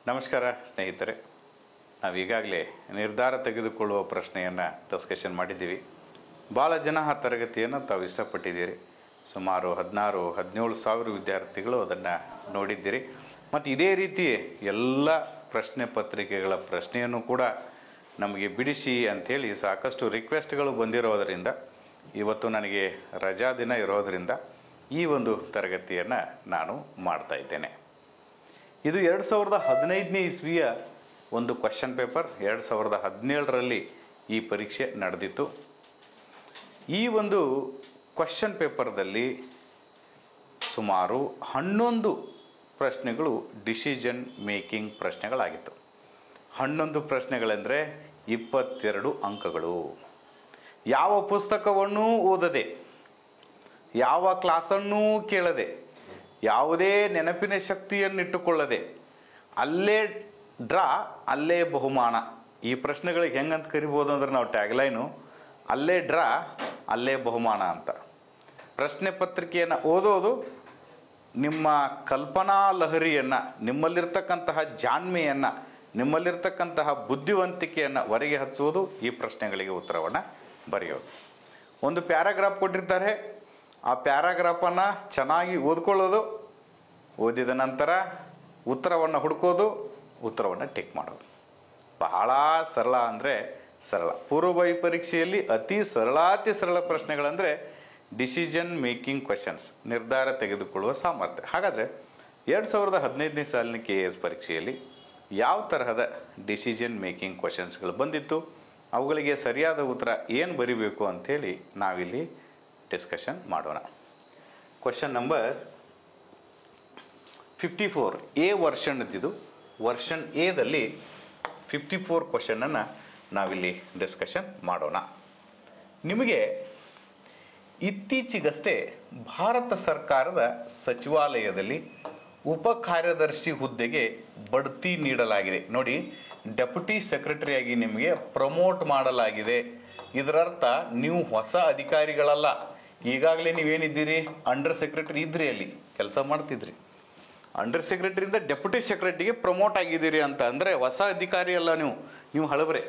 ನಮಸ್ಕಾರ ಸ್ನೇಹಿತರೆ, ನಾವು ಈಗಾಗಲೇ ನಿರ್ಧಾರ ತೆಗೆದುಕೊಳ್ಳುವ ಪ್ರಶ್ನೆಯನ್ನು ಡಿಸ್ಕಷನ್ ಮಾಡಿದ್ದೀವಿ. ಭಾಳ ಜನ ಆ ತರಗತಿಯನ್ನು ತಾವು ಇಷ್ಟಪಟ್ಟಿದ್ದೀರಿ. ಸುಮಾರು 16-17 ಸಾವಿರ ವಿದ್ಯಾರ್ಥಿಗಳು ಅದನ್ನು ನೋಡಿದ್ದೀರಿ. ಮತ್ತು ಇದೇ ರೀತಿ ಎಲ್ಲ ಪ್ರಶ್ನೆ ಪತ್ರಿಕೆಗಳ ಪ್ರಶ್ನೆಯನ್ನು ಕೂಡ ನಮಗೆ ಬಿಡಿಸಿ ಅಂಥೇಳಿ ಸಾಕಷ್ಟು ರಿಕ್ವೆಸ್ಟ್ಗಳು ಬಂದಿರೋದರಿಂದ ಇವತ್ತು ನನಗೆ ರಜಾ ದಿನ ಇರೋದರಿಂದ ಈ ಒಂದು ತರಗತಿಯನ್ನು ನಾನು ಮಾಡ್ತಾ ಇದ್ದೇನೆ. ಇದು 2015ನೇ ಇಸ್ವಿಯ ಒಂದು ಕ್ವಶನ್ ಪೇಪರ್. 2017ರಲ್ಲಿ ಈ ಪರೀಕ್ಷೆ ನಡೆದಿತ್ತು. ಈ ಒಂದು ಕ್ವಶನ್ ಪೇಪರ್ದಲ್ಲಿ ಸುಮಾರು 11 ಪ್ರಶ್ನೆಗಳು ಡಿಸಿಷನ್ ಮೇಕಿಂಗ್ ಪ್ರಶ್ನೆಗಳಾಗಿತ್ತು. 11 ಪ್ರಶ್ನೆಗಳೆಂದರೆ 22 ಅಂಕಗಳು. ಯಾವ ಪುಸ್ತಕವನ್ನೂ ಓದದೆ, ಯಾವ ಕ್ಲಾಸನ್ನೂ ಕೇಳದೆ, ಯಾವುದೇ ನೆನಪಿನ ಶಕ್ತಿಯನ್ನಿಟ್ಟುಕೊಳ್ಳದೆ, ಅಲ್ಲೇ ಡ್ರಾ ಅಲ್ಲೇ ಬಹುಮಾನ. ಈ ಪ್ರಶ್ನೆಗಳಿಗೆ ಹೆಂಗಂತ ಕರಿಬೋದು ಅಂದ್ರೆ ನಾವು ಟ್ಯಾಗ್ಲೈನು ಅಲ್ಲೇ ಡ್ರಾ ಅಲ್ಲೇ ಬಹುಮಾನ ಅಂತ. ಪ್ರಶ್ನೆ ಪತ್ರಿಕೆಯನ್ನು ಓದೋದು ನಿಮ್ಮ ಕಲ್ಪನಾ ಲಹರಿಯನ್ನು, ನಿಮ್ಮಲ್ಲಿರ್ತಕ್ಕಂತಹ ಜಾಣ್ಮೆಯನ್ನು, ನಿಮ್ಮಲ್ಲಿರ್ತಕ್ಕಂತಹ ಬುದ್ಧಿವಂತಿಕೆಯನ್ನು ಹೊರಗೆ ಹಚ್ಚುವುದು, ಈ ಪ್ರಶ್ನೆಗಳಿಗೆ ಉತ್ತರವನ್ನು ಬರೆಯೋದು. ಒಂದು ಪ್ಯಾರಾಗ್ರಾಫ್ ಕೊಟ್ಟಿರ್ತಾರೆ, ಆ ಪ್ಯಾರಾಗ್ರಾಫನ್ನು ಚೆನ್ನಾಗಿ ಓದ್ಕೊಳ್ಳೋದು, ಓದಿದ ನಂತರ ಉತ್ತರವನ್ನು ಹುಡುಕೋದು, ಉತ್ತರವನ್ನು ಟಿಕ್ ಮಾಡೋದು. ಬಹಳ ಸರಳ ಅಂದರೆ ಸರಳ. ಪೂರ್ವಭಾವಿ ಪರೀಕ್ಷೆಯಲ್ಲಿ ಅತಿ ಸರಳ ಪ್ರಶ್ನೆಗಳಂದರೆ ಡಿಸಿಷನ್ ಮೇಕಿಂಗ್ ಕ್ವೆಶನ್ಸ್, ನಿರ್ಧಾರ ತೆಗೆದುಕೊಳ್ಳುವ ಸಾಮರ್ಥ್ಯ. ಹಾಗಾದರೆ 2015ನೇ ಸಾಲಿನ KAS ಪರೀಕ್ಷೆಯಲ್ಲಿ ಯಾವ ತರಹದ ಡಿಸಿಷನ್ ಮೇಕಿಂಗ್ ಕ್ವೆಶನ್ಸ್ಗಳು ಬಂದಿತ್ತು, ಅವುಗಳಿಗೆ ಸರಿಯಾದ ಉತ್ತರ ಏನು ಬರೀಬೇಕು ಅಂಥೇಳಿ ನಾವಿಲ್ಲಿ ಡಿಸ್ಕಷನ್ ಮಾಡೋಣ. ಕ್ವಶನ್ ನಂಬರ್ 54 ಎ ವರ್ಷನ್ ಇದ್ದಿದ್ದು. ವರ್ಷನ್ ಎದಲ್ಲಿ 54 ಕ್ವಶನನ್ನು ನಾವಿಲ್ಲಿ ಡಿಸ್ಕಷನ್ ಮಾಡೋಣ. ನಿಮಗೆ ಇತ್ತೀಚೆಗಷ್ಟೇ ಭಾರತ ಸರ್ಕಾರದ ಸಚಿವಾಲಯದಲ್ಲಿ ಉಪ ಕಾರ್ಯದರ್ಶಿ ಹುದ್ದೆಗೆ ಬಡ್ತಿ ನೀಡಲಾಗಿದೆ. ನೋಡಿ, ಡೆಪ್ಯೂಟಿ ಸೆಕ್ರೆಟರಿಯಾಗಿ ನಿಮಗೆ ಪ್ರಮೋಟ್ ಮಾಡಲಾಗಿದೆ. ಇದರರ್ಥ ನೀವು ಹೊಸ ಅಧಿಕಾರಿಗಳಲ್ಲ. ಈಗಾಗಲೇ ನೀವೇನಿದ್ದೀರಿ, ಅಂಡರ್ ಸೆಕ್ರೆಟರಿ ಇದ್ರಿ, ಅಲ್ಲಿ ಕೆಲಸ ಮಾಡ್ತಿದ್ರಿ. ಅಂಡರ್ ಸೆಕ್ರೆಟರಿಯಿಂದ ಡೆಪ್ಯೂಟಿ ಸೆಕ್ರೆಟರಿಗೆ ಪ್ರಮೋಟ್ ಆಗಿದ್ದೀರಿ ಅಂತ ಅಂದರೆ ಹೊಸ ಅಧಿಕಾರಿ ಅಲ್ಲ, ನೀವು ಹಳಬರೆ.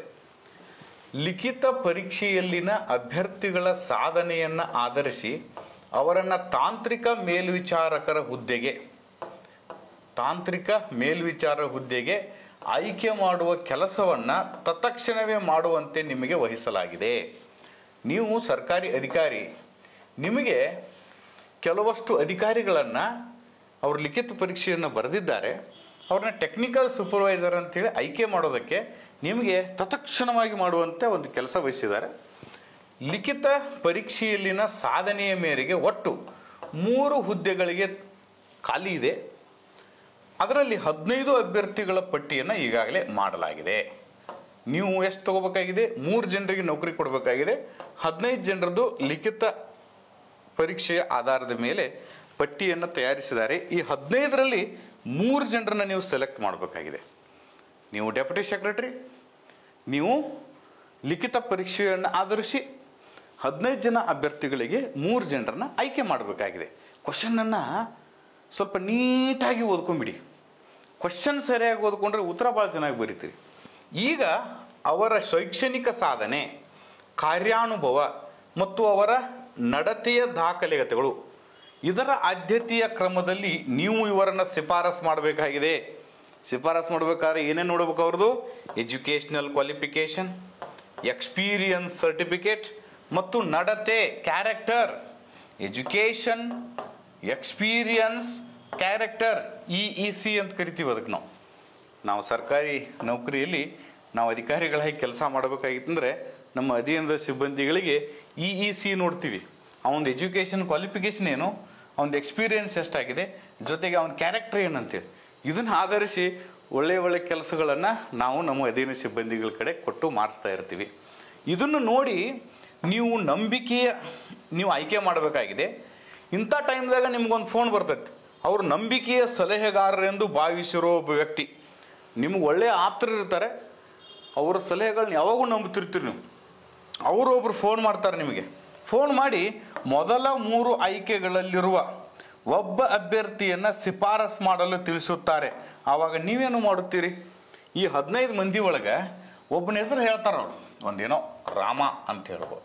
ಲಿಖಿತ ಪರೀಕ್ಷೆಯಲ್ಲಿನ ಅಭ್ಯರ್ಥಿಗಳ ಸಾಧನೆಯನ್ನು ಆಧರಿಸಿ ಅವರನ್ನು ತಾಂತ್ರಿಕ ಮೇಲ್ವಿಚಾರ ಹುದ್ದೆಗೆ ಆಯ್ಕೆ ಮಾಡುವ ಕೆಲಸವನ್ನು ತತ್ಕ್ಷಣವೇ ಮಾಡುವಂತೆ ನಿಮಗೆ ವಹಿಸಲಾಗಿದೆ. ನೀವು ಸರ್ಕಾರಿ ಅಧಿಕಾರಿ, ನಿಮಗೆ ಕೆಲವಷ್ಟು ಅಧಿಕಾರಿಗಳನ್ನು ಅವರು ಲಿಖಿತ ಪರೀಕ್ಷೆಯನ್ನು ಬರೆದಿದ್ದಾರೆ, ಅವ್ರನ್ನ ಟೆಕ್ನಿಕಲ್ ಸೂಪರ್ವೈಸರ್ ಅಂತೇಳಿ ಆಯ್ಕೆ ಮಾಡೋದಕ್ಕೆ ನಿಮಗೆ ತತ್ಕ್ಷಣವಾಗಿ ಮಾಡುವಂತೆ ಒಂದು ಕೆಲಸ ವಹಿಸಿದ್ದಾರೆ. ಲಿಖಿತ ಪರೀಕ್ಷೆಯಲ್ಲಿನ ಸಾಧನೆಯ ಮೇರೆಗೆ ಒಟ್ಟು 3 ಹುದ್ದೆಗಳಿಗೆ ಖಾಲಿ ಇದೆ. ಅದರಲ್ಲಿ 15 ಅಭ್ಯರ್ಥಿಗಳ ಪಟ್ಟಿಯನ್ನು ಈಗಾಗಲೇ ಮಾಡಲಾಗಿದೆ. ನೀವು ಎಷ್ಟು ತಗೋಬೇಕಾಗಿದೆ? 3 ಜನರಿಗೆ ನೌಕರಿ ಕೊಡಬೇಕಾಗಿದೆ. 15 ಜನರದ್ದು ಲಿಖಿತ ಪರೀಕ್ಷೆಯ ಆಧಾರದ ಮೇಲೆ ಪಟ್ಟಿಯನ್ನು ತಯಾರಿಸಿದ್ದಾರೆ. ಈ 15ರಲ್ಲಿ 3 ಜನರನ್ನು ನೀವು ಸೆಲೆಕ್ಟ್ ಮಾಡಬೇಕಾಗಿದೆ. ನೀವು ಡೆಪ್ಯೂಟಿ ಸೆಕ್ರೆಟರಿ, ನೀವು ಲಿಖಿತ ಪರೀಕ್ಷೆಯನ್ನು ಆಧರಿಸಿ 15 ಜನ ಅಭ್ಯರ್ಥಿಗಳಿಗೆ 3 ಜನರನ್ನು ಆಯ್ಕೆ ಮಾಡಬೇಕಾಗಿದೆ. ಕ್ವಶನನ್ನು ಸ್ವಲ್ಪ ನೀಟಾಗಿ ಓದ್ಕೊಂಡ್ಬಿಡಿ. ಕ್ವಶನ್ ಸರಿಯಾಗಿ ಓದ್ಕೊಂಡ್ರೆ ಉತ್ತರ ಭಾಳ ಚೆನ್ನಾಗಿ ಬರೀತೀರಿ. ಈಗ ಅವರ ಶೈಕ್ಷಣಿಕ ಸಾಧನೆ, ಕಾರ್ಯಾನುಭವ ಮತ್ತು ಅವರ ನಡತೆಯ ದಾಖಲೆಗಳು, ಇದರ ಆದ್ಯತೆಯ ಕ್ರಮದಲ್ಲಿ ನೀವು ಇವರನ್ನು ಶಿಫಾರಸು ಮಾಡಬೇಕಾಗಿದೆ. ಶಿಫಾರಸು ಮಾಡಬೇಕಾದ್ರೆ ಏನೇನು ನೋಡಬೇಕು? ಅವ್ರದ್ದು ಎಜುಕೇಷನಲ್ ಕ್ವಾಲಿಫಿಕೇಷನ್, ಎಕ್ಸ್ಪೀರಿಯನ್ಸ್ ಸರ್ಟಿಫಿಕೇಟ್ ಮತ್ತು ನಡತೆ, character. Education, experience, character, EEC ಅಂತ ಕರಿತೀವಿ. ಅದಕ್ಕೆ ನಾವು ಸರ್ಕಾರಿ ನೌಕರಿಯಲ್ಲಿ ನಾವು ಅಧಿಕಾರಿಗಳಾಗಿ ಕೆಲಸ ಮಾಡಬೇಕಾಗಿತ್ತಂದ್ರೆ ನಮ್ಮ ಅಧೀನದ ಸಿಬ್ಬಂದಿಗಳಿಗೆ EEC ನೋಡ್ತೀವಿ. ಅವನ ಎಜುಕೇಷನ್ ಕ್ವಾಲಿಫಿಕೇಷನ್ ಏನು, ಅವನ ಎಕ್ಸ್ಪೀರಿಯನ್ಸ್ ಎಷ್ಟಾಗಿದೆ, ಜೊತೆಗೆ ಅವನ ಕ್ಯಾರೆಕ್ಟರ್ ಏನಂತೇಳಿ ಇದನ್ನು ಆಧರಿಸಿ ಒಳ್ಳೆ ಕೆಲಸಗಳನ್ನು ನಾವು ನಮ್ಮ ಅಧೀನ ಸಿಬ್ಬಂದಿಗಳ ಕಡೆ ಕೊಟ್ಟು ಮಾಡಿಸ್ತಾ ಇರ್ತೀವಿ. ಇದನ್ನು ನೋಡಿ ನೀವು ಆಯ್ಕೆ ಮಾಡಬೇಕಾಗಿದೆ. ಇಂಥ ಟೈಮ್ದಾಗ ನಿಮ್ಗೊಂದು ಫೋನ್ ಬರ್ತೈತಿ, ಅವರು ನಂಬಿಕೆಯ ಸಲಹೆಗಾರರೆಂದು ಭಾವಿಸಿರೋ ಒಬ್ಬ ವ್ಯಕ್ತಿ, ನಿಮ್ಗೆ ಒಳ್ಳೆಯ ಆಪ್ತರಿರ್ತಾರೆ, ಅವರ ಸಲಹೆಗಳನ್ನ ಯಾವಾಗೂ ನಂಬ್ತಿರ್ತೀರಿ ನೀವು. ಅವರೊಬ್ಬರು ಫೋನ್ ಮಾಡ್ತಾರೆ ನಿಮಗೆ. ಫೋನ್ ಮಾಡಿ ಮೊದಲ 3 ಆಯ್ಕೆಗಳಲ್ಲಿರುವ ಒಬ್ಬ ಅಭ್ಯರ್ಥಿಯನ್ನ ಶಿಫಾರಸ್ ಮಾಡಲು ತಿಳಿಸುತ್ತಾರೆ. ಆವಾಗ ನೀವೇನು ಮಾಡುತ್ತೀರಿ? ಈ 15 ಮಂದಿ ಒಳಗೆ ಒಬ್ಬನ ಹೆಸರು ಹೇಳ್ತಾರ ಅವ್ರು, ಒಂದೇನೋ ರಾಮ ಅಂತ ಹೇಳ್ಬೋದು,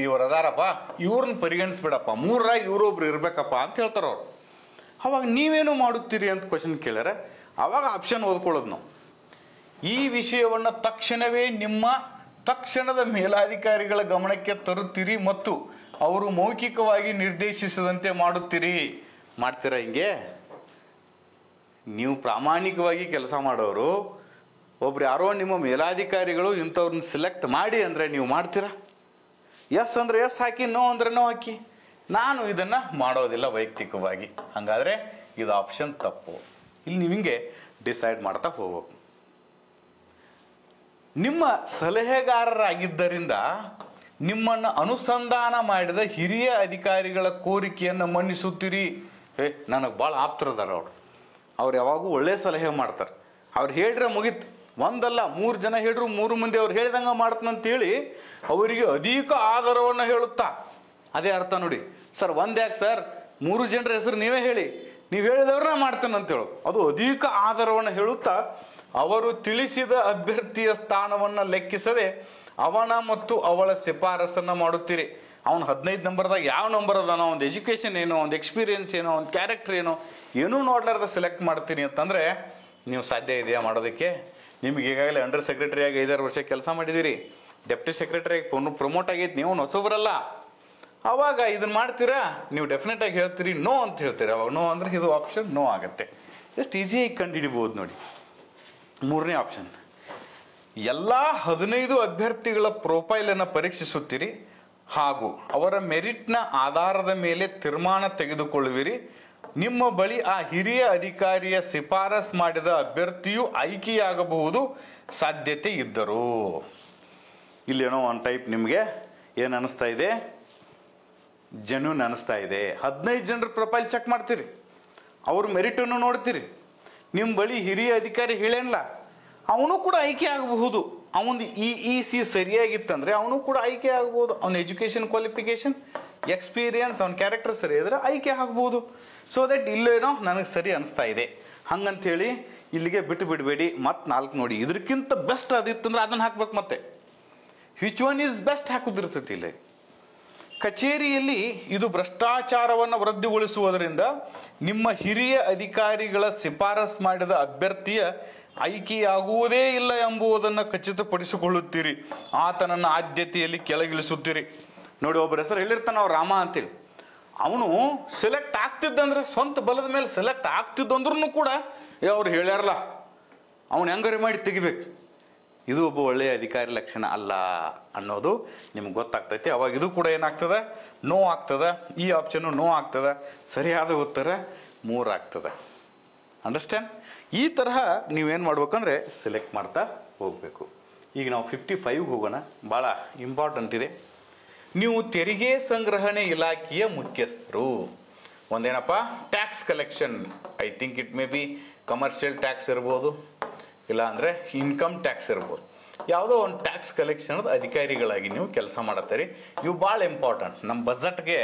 ಇವ್ರು ಅದಾರಪ್ಪ, ಇವ್ರನ್ನ ಪರಿಗಣಿಸ್ಬಿಡಪ್ಪ, 3ರಾಗ ಇವರೊಬ್ರು ಇರ್ಬೇಕಪ್ಪ ಅಂತ ಹೇಳ್ತಾರ ಅವ್ರು. ಅವಾಗ ನೀವೇನು ಮಾಡುತ್ತೀರಿ ಅಂತ ಕ್ವಶನ್ ಕೇಳ್ಯಾರ. ಅವಾಗ ಆಪ್ಷನ್ ಓದ್ಕೊಳ್ಳೋದು ನಾವು. ಈ ವಿಷಯವನ್ನು ತಕ್ಷಣವೇ ನಿಮ್ಮ ತಕ್ಷಣದ ಮೇಲಾಧಿಕಾರಿಗಳ ಗಮನಕ್ಕೆ ತರುತ್ತೀರಿ ಮತ್ತು ಅವರು ಮೌಖಿಕವಾಗಿ ನಿರ್ದೇಶಿಸದಂತೆ ಮಾಡುತ್ತೀರಿ. ಮಾಡ್ತೀರಾ? ಹಿಂಗೆ ನೀವು ಪ್ರಾಮಾಣಿಕವಾಗಿ ಕೆಲಸ ಮಾಡೋರು, ಒಬ್ರು ಯಾರೋ ನಿಮ್ಮ ಮೇಲಾಧಿಕಾರಿಗಳು ಇಂಥವ್ರನ್ನ ಸಿಲೆಕ್ಟ್ ಮಾಡಿ ಅಂದರೆ ನೀವು ಮಾಡ್ತೀರಾ? ಎಸ್ ಅಂದರೆ ಎಸ್ ಹಾಕಿ, ನೋ ಅಂದ್ರೆ ನೋ ಹಾಕಿ. ನಾನು ಇದನ್ನ ಮಾಡೋದಿಲ್ಲ ವೈಯಕ್ತಿಕವಾಗಿ. ಹಂಗಾದ್ರೆ ಇದು ಆಪ್ಷನ್ ತಪ್ಪು. ಇಲ್ಲಿ ನೀವು ಹಿಂಗೆ ಡಿಸೈಡ್ ಮಾಡ್ತಾ ಹೋಗ್ಬೇಕು. ನಿಮ್ಮ ಸಲಹೆಗಾರರಾಗಿದ್ದರಿಂದ ನಿಮ್ಮನ್ನು ಅನುಸಂಧಾನ ಮಾಡಿದ ಹಿರಿಯ ಅಧಿಕಾರಿಗಳ ಕೋರಿಕೆಯನ್ನು ಮನ್ನಿಸುತ್ತೀರಿ. ನನಗೆ ಭಾಳ ಆಪ್ತರದಾರ ಅವ್ರು ಯಾವಾಗೂ ಒಳ್ಳೆ ಸಲಹೆ ಮಾಡ್ತಾರೆ. ಅವ್ರು ಹೇಳ್ರೆ ಮುಗೀತು. ಒಂದಲ್ಲ 3 ಜನ ಹೇಳ್ರು, 3 ಮಂದಿ ಅವ್ರು ಹೇಳ್ದಂಗ ಮಾಡ್ತಂತೇಳಿ ಅವರಿಗೆ ಅಧಿಕ ಆಧಾರವನ್ನು ಹೇಳುತ್ತಾ. ಅದೇ ಅರ್ಥ ನೋಡಿ. ಸರ್ ಒಂದ್ಯಾಕೆ ಸರ್, 3 ಜನರ ಹೆಸರು ನೀವೇ ಹೇಳಿ, ನೀವು ಹೇಳಿದವ್ರನ್ನ ಮಾಡ್ತೇನೆ ಹೇಳು. ಅದು ಅಧಿಕ ಆಧಾರವನ್ನು ಹೇಳುತ್ತಾ ಅವರು ತಿಳಿಸಿದ ಅಭ್ಯರ್ಥಿಯ ಸ್ಥಾನವನ್ನು ಲೆಕ್ಕಿಸದೆ ಅವನ ಮತ್ತು ಅವಳ ಶಿಫಾರಸನ್ನ ಮಾಡುತ್ತೀರಿ. ಅವನು 15 ನಂಬರ್ದಾಗ ಯಾವ ನಂಬರ್ ಅದಾನೋ, ಒಂದು ಎಜುಕೇಶನ್ ಏನೋ, ಒಂದು ಎಕ್ಸ್ಪೀರಿಯನ್ಸ್ ಏನೋ, ಒಂದು ಕ್ಯಾರೆಕ್ಟರ್ ಏನೂ ನೋಡ್ಲಾರ್ದ ಸೆಲೆಕ್ಟ್ ಮಾಡ್ತೀನಿ ಅಂತಂದ್ರೆ ನೀವು ಸಾಧ್ಯ ಇದೆಯಾ ಮಾಡೋದಕ್ಕೆ? ನಿಮ್ಗೆ ಈಗಾಗಲೇ ಅಂಡರ್ ಸೆಕ್ರೆಟರಿ ಆಗಿ 5-6 ವರ್ಷ ಕೆಲಸ ಮಾಡಿದಿರಿ, ಡೆಪ್ಟಿ ಸೆಕ್ರೆಟರಿ ಪ್ರಮೋಟ್ ಆಗೈತಿ, ನೀವು ಹೊಸಬರಲ್ಲ. ಅವಾಗ ಇದನ್ನ ಮಾಡ್ತೀರಾ? ನೀವು ಡೆಫಿನೆಟ್ ಆಗಿ ಹೇಳ್ತೀರಿ ನೋ ಅಂತ ಹೇಳ್ತೀರಿ. ಅವಾಗ ನೋ ಅಂದ್ರೆ ಇದು ಆಪ್ಷನ್ ನೋ ಆಗುತ್ತೆ. ಜಸ್ಟ್ ಈಸಿಯಾಗಿ ಕಂಡುಹಿಡಿಬಹುದು ನೋಡಿ. 3ನೇ ಆಪ್ಷನ್, ಎಲ್ಲ 15 ಅಭ್ಯರ್ಥಿಗಳ ಪ್ರೊಫೈಲನ್ನು ಪರೀಕ್ಷಿಸುತ್ತೀರಿ ಹಾಗೂ ಅವರ ಮೆರಿಟ್ನ ಆಧಾರದ ಮೇಲೆ ತೀರ್ಮಾನ ತೆಗೆದುಕೊಳ್ಳುವಿರಿ. ನಿಮ್ಮ ಬಳಿ ಆ ಹಿರಿಯ ಅಧಿಕಾರಿಯ ಶಿಫಾರಸ್ ಮಾಡಿದ ಅಭ್ಯರ್ಥಿಯು ಆಯ್ಕೆಯಾಗಬಹುದು ಸಾಧ್ಯತೆ ಇದ್ದರು. ಇಲ್ಲೇನೋ ಒಂದು ಟೈಪ್ ನಿಮಗೆ ಏನು ಅನಿಸ್ತಾ ಇದೆ? ಜೆನ್ಯೂನ್ ಅನಿಸ್ತಾ ಇದೆ. 15 ಜನರ ಪ್ರೊಫೈಲ್ ಚೆಕ್ ಮಾಡ್ತೀರಿ, ಅವ್ರ ಮೆರಿಟನ್ನು ನೋಡ್ತೀರಿ. ನಿಮ್ಮ ಬಳಿ ಹಿರಿಯ ಅಧಿಕಾರಿ ಹೇಳೇನಲ್ಲ, ಅವನು ಕೂಡ ಆಯ್ಕೆ ಆಗಬಹುದು. ಅವನು ಇ.ಸಿ ಸರಿಯಾಗಿತ್ತಂದ್ರೆ ಅವನು ಕೂಡ ಆಯ್ಕೆ ಆಗಬಹುದು. ಅವನ ಎಜುಕೇಶನ್ ಕ್ವಾಲಿಫಿಕೇಶನ್, ಎಕ್ಸ್ಪೀರಿಯನ್ಸ್, ಅವನ ಕ್ಯಾರೆಕ್ಟರ್ ಸರಿ ಇದ್ರೆ ಆಯ್ಕೆ ಆಗಬಹುದು. ಸೊ ದಟ್ ಇಲ್ಲೇನೋ ನನಗೆ ಸರಿ ಅನಿಸ್ತಾ ಇದೆ ಹಂಗಂತೇಳಿ ಇಲ್ಲಿಗೆ ಬಿಟ್ಟು ಬಿಡಬೇಡಿ. ಮತ್ತೆ 4 ನೋಡಿ, ಇದಕ್ಕಿಂತ ಬೆಸ್ಟ್ ಅದಿತ್ತಂದ್ರೆ ಅದನ್ನ ಹಾಕ್ಬೇಕು. ಮತ್ತೆ ವಿಚ್ ಒನ್ ಈಸ್ ಬೆಸ್ಟ್ ಹಾಕುದಿರ್ತೈತಿ. ಇಲ್ಲಿ ಕಚೇರಿಯಲ್ಲಿ ಇದು ಭ್ರಷ್ಟಾಚಾರವನ್ನು ವೃದ್ಧಿಗೊಳಿಸುವುದರಿಂದ ನಿಮ್ಮ ಹಿರಿಯ ಅಧಿಕಾರಿಗಳ ಶಿಫಾರಸ್ ಮಾಡಿದ ಅಭ್ಯರ್ಥಿಯ ಆಯ್ಕೆಯಾಗುವುದೇ ಇಲ್ಲ ಎಂಬುದನ್ನು ಖಚಿತಪಡಿಸಿಕೊಳ್ಳುತ್ತೀರಿ. ಆತನನ್ನು ಆದ್ಯತೆಯಲ್ಲಿ ಕೆಳಗಿಳಿಸುತ್ತೀರಿ. ನೋಡಿ, ಒಬ್ಬರ ಹೆಸರು ಹೇಳಿರ್ತಾನೆ ಅವ್ರು ರಾಮ ಅಂತೇಳಿ, ಅವನು ಸೆಲೆಕ್ಟ್ ಆಗ್ತಿದ್ದಂದ್ರೆ ಸ್ವಂತ ಬಲದ ಮೇಲೆ ಸೆಲೆಕ್ಟ್ ಆಗ್ತಿದ್ದಂದ್ರೂ ಕೂಡ ಅವ್ರು ಹೇಳ್ಯಾರಲ್ಲ, ಅವನು ಹೆಂಗಾರೆ ಮಾಡಿ ತೆಗಿಬೇಕು. ಇದು ಒಬ್ಬ ಒಳ್ಳೆಯ ಅಧಿಕಾರಿ ಲಕ್ಷಣ ಅಲ್ಲ ಅನ್ನೋದು ನಿಮ್ಗೆ ಗೊತ್ತಾಗ್ತೈತಿ. ಅವಾಗ ಇದು ಕೂಡ ಏನಾಗ್ತದೆ? ನೋ ಆಗ್ತದೆ. ಈ ಆಪ್ಷನ್ನು ನೋ ಆಗ್ತದೆ. ಸರಿಯಾದ ಉತ್ತರ 3 ಆಗ್ತದೆ. ಅಂಡರ್ಸ್ಟ್ಯಾಂಡ್? ಈ ತರಹ ನೀವೇನು ಮಾಡ್ಬೇಕಂದ್ರೆ ಸೆಲೆಕ್ಟ್ ಮಾಡ್ತಾ ಹೋಗಬೇಕು. ಈಗ ನಾವು 55 ಹೋಗೋಣ. ಭಾಳ ಇಂಪಾರ್ಟೆಂಟ್ ಇದೆ. ನೀವು ತೆರಿಗೆ ಸಂಗ್ರಹಣೆ ಇಲಾಖೆಯ ಮುಖ್ಯಸ್ಥರು. ಒಂದೇನಪ್ಪ? Tax collection. I think it may be commercial tax ಇರ್ಬೋದು, ಇಲ್ಲ ಅಂದರೆ ಇನ್ಕಮ್ ಟ್ಯಾಕ್ಸ್ ಇರ್ಬೋದು. ಯಾವುದೋ ಒಂದು ಟ್ಯಾಕ್ಸ್ ಕಲೆಕ್ಷನ್ ಅಧಿಕಾರಿಗಳಾಗಿ ನೀವು ಕೆಲಸ ಮಾಡತ್ತೀರಿ. ಇವು ಭಾಳ ಇಂಪಾರ್ಟೆಂಟ್. ನಮ್ಮ ಬಜೆಟ್ಗೆ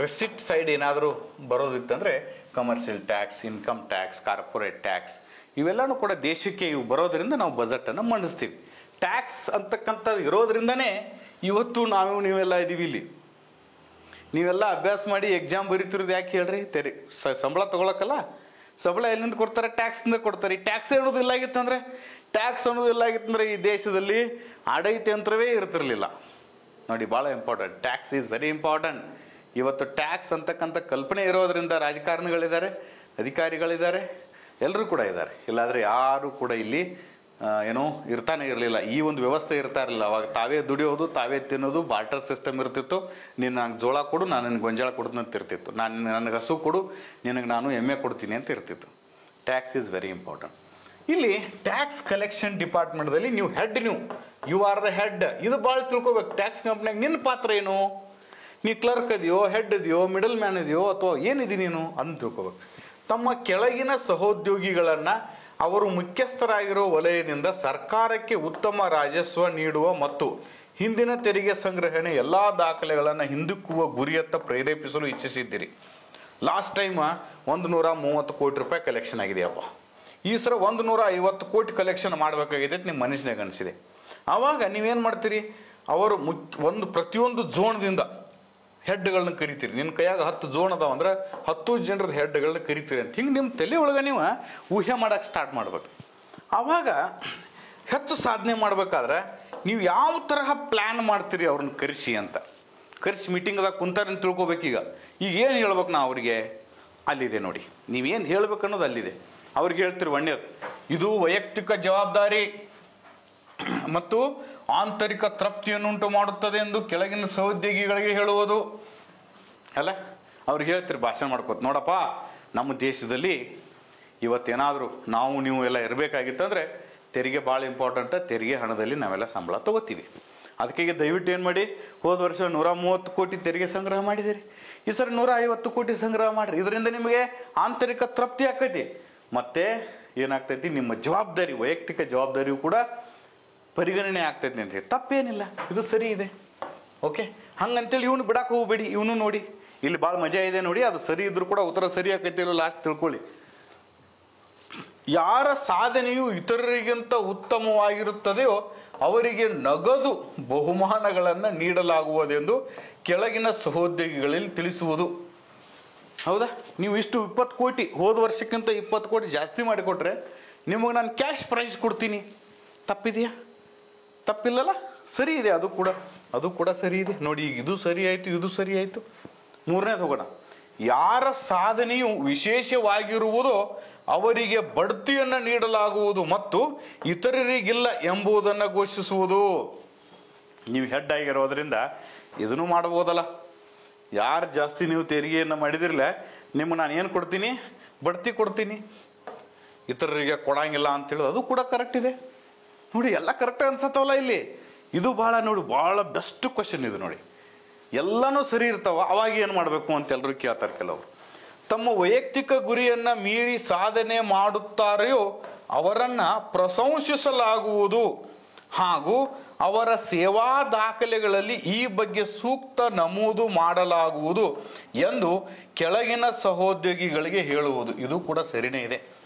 ರೆಸಿಪ್ಟ್ ಸೈಡ್ ಏನಾದರೂ ಬರೋದಿತ್ತಂದರೆ commercial tax, income tax, corporate tax ಇವೆಲ್ಲನೂ ಕೂಡ ದೇಶಕ್ಕೆ ಇವು ಬರೋದ್ರಿಂದ ನಾವು ಬಜೆಟನ್ನು ಮಂಡಿಸ್ತೀವಿ. ಟ್ಯಾಕ್ಸ್ ಅಂತಕ್ಕಂಥದ್ದು ಇರೋದ್ರಿಂದನೇ ಇವತ್ತು ನೀವೆಲ್ಲ ಇದ್ದೀವಿ ಇಲ್ಲಿ. ನೀವೆಲ್ಲ ಅಭ್ಯಾಸ ಮಾಡಿ ಎಕ್ಸಾಮ್ ಬರೀತಿರೋದು ಯಾಕೆ ಹೇಳ್ರಿ? ಸಂಬಳ ತಗೊಳಕಲ್ಲ. ಸಂಬಳ ಎಲ್ಲಿಂದ ಕೊಡ್ತಾರೆ? ಟ್ಯಾಕ್ಸಿಂದ ಕೊಡ್ತಾರೆ. ಈ ಟ್ಯಾಕ್ಸ್ ಅನ್ನೋದು ಇಲ್ಲ ಆಗಿತ್ತಂದ್ರೆ, ಈ ದೇಶದಲ್ಲಿ ಆಡಳಿತ ಯಂತ್ರವೇ ಇರ್ತಿರ್ಲಿಲ್ಲ. ನೋಡಿ, ಭಾಳ important. Tax is very important. ಇವತ್ತು ಟ್ಯಾಕ್ಸ್ ಅಂತಕ್ಕಂಥ ಕಲ್ಪನೆ ಇರೋದ್ರಿಂದ ರಾಜಕಾರಣಿಗಳಿದ್ದಾರೆ, ಅಧಿಕಾರಿಗಳಿದ್ದಾರೆ, ಎಲ್ಲರೂ ಕೂಡ ಇದ್ದಾರೆ. ಇಲ್ಲಾಂದರೆ ಯಾರು ಕೂಡ ಇಲ್ಲಿ ಏನೋ ಇರ್ತಾನೆ ಇರಲಿಲ್ಲ. ಈ ಒಂದು ವ್ಯವಸ್ಥೆ ಇರ್ತಾ ಇರಲಿಲ್ಲ. ಅವಾಗ ತಾವೇ ದುಡಿಯೋದು, ತಾವೇ ತಿನ್ನೋದು, ಬಾರ್ಟರ್ ಸಿಸ್ಟಮ್ ಇರ್ತಿತ್ತು. ನೀನು ನಂಗೆ ಜೋಳ ಕೊಡು, ನಾನು ನಿನಗೆ ಗೊಂಜಾಳ ಕೊಡ್ತೀನಿ ಅಂತ ಇರ್ತಿತ್ತು. ನನಗೆ ಹಸು ಕೊಡು, ನಿನಗೆ ನಾನು ಎಮ್ಮೆ ಕೊಡ್ತೀನಿ ಅಂತ ಇರ್ತಿತ್ತು. Tax is very important. ಇಲ್ಲಿ ಟ್ಯಾಕ್ಸ್ ಕಲೆಕ್ಷನ್ ಡಿಪಾರ್ಟ್ಮೆಂಟ್ದಲ್ಲಿ ನೀವು head, you are the head. ಇದು ಭಾಳ ತಿಳ್ಕೊಬೇಕು. ಟ್ಯಾಕ್ಸ್ ಕಂಪ್ನಿಯಾಗ ನಿನ್ನ ಪಾತ್ರ ಏನು? ನೀ ಕ್ಲರ್ಕ್ ಇದೆಯೋ, ಹೆಡ್ ಇದೆಯೋ, ಮಿಡಲ್ ಮ್ಯಾನ್ ಇದೆಯೋ, ಅಥವಾ ಏನಿದೆ ನೀನು ಅಂತ ತಿಳ್ಕೊಬೇಕು. ತಮ್ಮ ಕೆಳಗಿನ ಸಹೋದ್ಯೋಗಿಗಳನ್ನು ಅವರು ಮುಖ್ಯಸ್ಥರಾಗಿರೋ ವಲಯದಿಂದ ಸರ್ಕಾರಕ್ಕೆ ಉತ್ತಮ ರಾಜಸ್ವ ನೀಡುವ ಮತ್ತು ಹಿಂದಿನ ತೆರಿಗೆ ಸಂಗ್ರಹಣೆ ಎಲ್ಲ ದಾಖಲೆಗಳನ್ನು ಹಿಂದಿಕ್ಕುವ ಗುರಿಯತ್ತ ಪ್ರೇರೇಪಿಸಲು ಇಚ್ಛಿಸಿದ್ದೀರಿ. ಲಾಸ್ಟ್ ಟೈಮ್ 130 ಕೋಟಿ ರೂಪಾಯಿ ಕಲೆಕ್ಷನ್ ಆಗಿದೆಯಪ್ಪ, ಈ ಸಲ 150 ಕೋಟಿ ಕಲೆಕ್ಷನ್ ಮಾಡಬೇಕಾಗಿದೆ ನಿಮ್ಮ ಮನಸ್ಸಿನಾಗ ಅನಿಸಿದೆ. ಆವಾಗ ನೀವೇನು ಮಾಡ್ತೀರಿ, ಅವರು ಪ್ರತಿಯೊಂದು ಝೋನ್ದಿಂದ ಹೆಡ್ಗಳನ್ನ ಕರಿತೀರಿ. ನಿನ್ನ ಕೈಯಾಗ 10 ಝೋನ್ ಅದಾವ ಅಂದ್ರೆ 10 ಜನರದ ಹೆಡ್ಗಳನ್ನ ಕರಿತೀರಿ ಅಂತ ಹಿಂಗೆ ನಿಮ್ಮ ತಲೆ ಒಳಗೆ ನೀವು ಊಹೆ ಮಾಡಕ್ಕೆ ಸ್ಟಾರ್ಟ್ ಮಾಡ್ಬೇಕು. ಆವಾಗ ಹೆಚ್ಚು ಸಾಧನೆ ಮಾಡ್ಬೇಕಾದ್ರೆ ನೀವು ಯಾವ ತರಹ ಪ್ಲ್ಯಾನ್ ಮಾಡ್ತೀರಿ ಅವ್ರನ್ನ ಕರೆಸಿ ಅಂತ. ಕರೆಸಿ ಮೀಟಿಂಗ್ದಾಗ ಕುಂತಾರನ್ನು ತಿಳ್ಕೊಬೇಕೀಗ. ಈಗ ಏನು ಹೇಳ್ಬೇಕು ನಾ ಅವ್ರಿಗೆ, ಅಲ್ಲಿದೆ ನೋಡಿ, ನೀವೇನು ಹೇಳ್ಬೇಕು ಅನ್ನೋದು ಅಲ್ಲಿದೆ. ಅವ್ರಿಗೆ ಹೇಳ್ತೀರಿ ಒಳ್ಳೆಯದು, ಇದು ವೈಯಕ್ತಿಕ ಜವಾಬ್ದಾರಿ ಮತ್ತು ಆಂತರಿಕ ತೃಪ್ತಿಯನ್ನುಂಟು ಮಾಡುತ್ತದೆ ಎಂದು ಕೆಳಗಿನ ಸಹೋದ್ಯೋಗಿಗಳಿಗೆ ಹೇಳುವುದು ಅಲ್ಲ. ಅವ್ರಿಗೆ ಹೇಳ್ತೀರಿ ಭಾಷಣ ಮಾಡ್ಕೋತ, ನೋಡಪ್ಪ ನಮ್ಮ ದೇಶದಲ್ಲಿ ಇವತ್ತೇನಾದರೂ ನಾವು ನೀವು ಎಲ್ಲ ಇರಬೇಕಾಗಿತ್ತಂದ್ರೆ ತೆರಿಗೆ ಭಾಳ ಇಂಪಾರ್ಟೆಂಟ್. ತೆರಿಗೆ ಹಣದಲ್ಲಿ ನಾವೆಲ್ಲ ಸಂಬಳ ತೊಗೋತೀವಿ. ಅದಕ್ಕೆ ದಯವಿಟ್ಟು ಏನು ಮಾಡಿ, ಹೋದ ವರ್ಷ 130 ಕೋಟಿ ತೆರಿಗೆ ಸಂಗ್ರಹ ಮಾಡಿದಿರಿ, ಈ ಸರಿ 150 ಕೋಟಿ ಸಂಗ್ರಹ ಮಾಡಿರಿ. ಇದರಿಂದ ನಿಮಗೆ ಆಂತರಿಕ ತೃಪ್ತಿ ಆಕೈತಿ, ಮತ್ತೆ ಏನಾಗ್ತೈತಿ, ನಿಮ್ಮ ಜವಾಬ್ದಾರಿ, ವೈಯಕ್ತಿಕ ಜವಾಬ್ದಾರಿಯು ಕೂಡ ಪರಿಗಣನೆ ಆಗ್ತೈತಿ ಅಂತ. ತಪ್ಪೇನಿಲ್ಲ, ಇದು ಸರಿ ಇದೆ. ಓಕೆ, ಹಂಗಂತೇಳಿ ಇವನು ಬಿಡಕ್ಕೆ ಹೋಗ್ಬೇಡಿ. ಇವನು ನೋಡಿ ಇಲ್ಲಿ ಭಾಳ ಮಜಾ ಇದೆ ನೋಡಿ, ಅದು ಸರಿ ಇದ್ರೂ ಕೂಡ ಉತ್ತರ ಸರಿ ಆಕೈತಿ ಇಲ್ಲ ಲಾಸ್ಟ್ ತಿಳ್ಕೊಳ್ಳಿ. ಯಾರ ಸಾಧನೆಯು ಇತರರಿಗಿಂತ ಉತ್ತಮವಾಗಿರುತ್ತದೆಯೋ ಅವರಿಗೆ ನಗದು ಬಹುಮಾನಗಳನ್ನು ನೀಡಲಾಗುವುದೆಂದು ಕೆಳಗಿನ ಸಹೋದ್ಯೋಗಿಗಳಲ್ಲಿ ತಿಳಿಸುವುದು. ಹೌದಾ, ನೀವು ಇಷ್ಟು 20 ಕೋಟಿ ಹೋದ ವರ್ಷಕ್ಕಿಂತ 20 ಕೋಟಿ ಜಾಸ್ತಿ ಮಾಡಿಕೊಟ್ರೆ ನಿಮಗೆ ನಾನು ಕ್ಯಾಶ್ ಪ್ರೈಸ್ ಕೊಡ್ತೀನಿ. ತಪ್ಪಿದೆಯಾ? ತಪ್ಪಿಲ್ಲಲ್ಲ, ಸರಿ ಇದೆ. ಅದು ಕೂಡ ಸರಿ ಇದೆ ನೋಡಿ. ಈಗ ಇದು ಸರಿ ಆಯಿತು, ಇದು ಸರಿ ಆಯಿತು. ಮೂರನೇದು ಹೋಗೋಣ. ಯಾರ ಸಾಧನೆಯು ವಿಶೇಷವಾಗಿರುವುದೋ ಅವರಿಗೆ ಬಡ್ತಿಯನ್ನು ನೀಡಲಾಗುವುದು ಮತ್ತು ಇತರರಿಗಿಲ್ಲ ಎಂಬುದನ್ನು ಘೋಷಿಸುವುದು. ನೀವು ಹೆಡ್ ಆಗಿರೋದ್ರಿಂದ ಇದನ್ನು ಮಾಡ್ಬೋದಲ್ಲ. ಯಾರು ಜಾಸ್ತಿ ನೀವು ತೆರಿಗೆಯನ್ನು ಮಾಡಿದಿರಲ್ಲ, ನಿಮ್ಗೆ ನಾನು ಏನು ಕೊಡ್ತೀನಿ, ಬಡ್ತಿ ಕೊಡ್ತೀನಿ, ಇತರರಿಗೆ ಕೊಡಂಗಿಲ್ಲ ಅಂತೇಳಿ ಅದು ಕೂಡ ಕರೆಕ್ಟ್ ಇದೆ ನೋಡಿ. ಎಲ್ಲ ಕರೆಕ್ಟ್ ಅನ್ಸತ್ತವಲ್ಲ ಇಲ್ಲಿ. ಇದು ಭಾಳ ನೋಡಿ, ಭಾಳ ಬೆಸ್ಟ್ ಕ್ವಶನ್ ಇದು ನೋಡಿ. ಎಲ್ಲನೂ ಸರಿ ಇರ್ತಾವ, ಅವಾಗ ಏನು ಮಾಡಬೇಕು ಅಂತ ಎಲ್ಲರೂ ಕೇಳ್ತಾರೆ. ಕೆಲವರು ತಮ್ಮ ವೈಯಕ್ತಿಕ ಗುರಿಯನ್ನು ಮೀರಿ ಸಾಧನೆ ಮಾಡುತ್ತಾರೆಯೋ ಅವರನ್ನು ಪ್ರಶಂಸಿಸಲಾಗುವುದು ಹಾಗೂ ಅವರ ಸೇವಾ ದಾಖಲೆಗಳಲ್ಲಿ ಈ ಬಗ್ಗೆ ಸೂಕ್ತ ನಮೂದು ಮಾಡಲಾಗುವುದು ಎಂದು ಕೆಳಗಿನ ಸಹೋದ್ಯೋಗಿಗಳಿಗೆ ಹೇಳುವುದು. ಇದು ಕೂಡ ಸರಿನೇ ಇದೆ.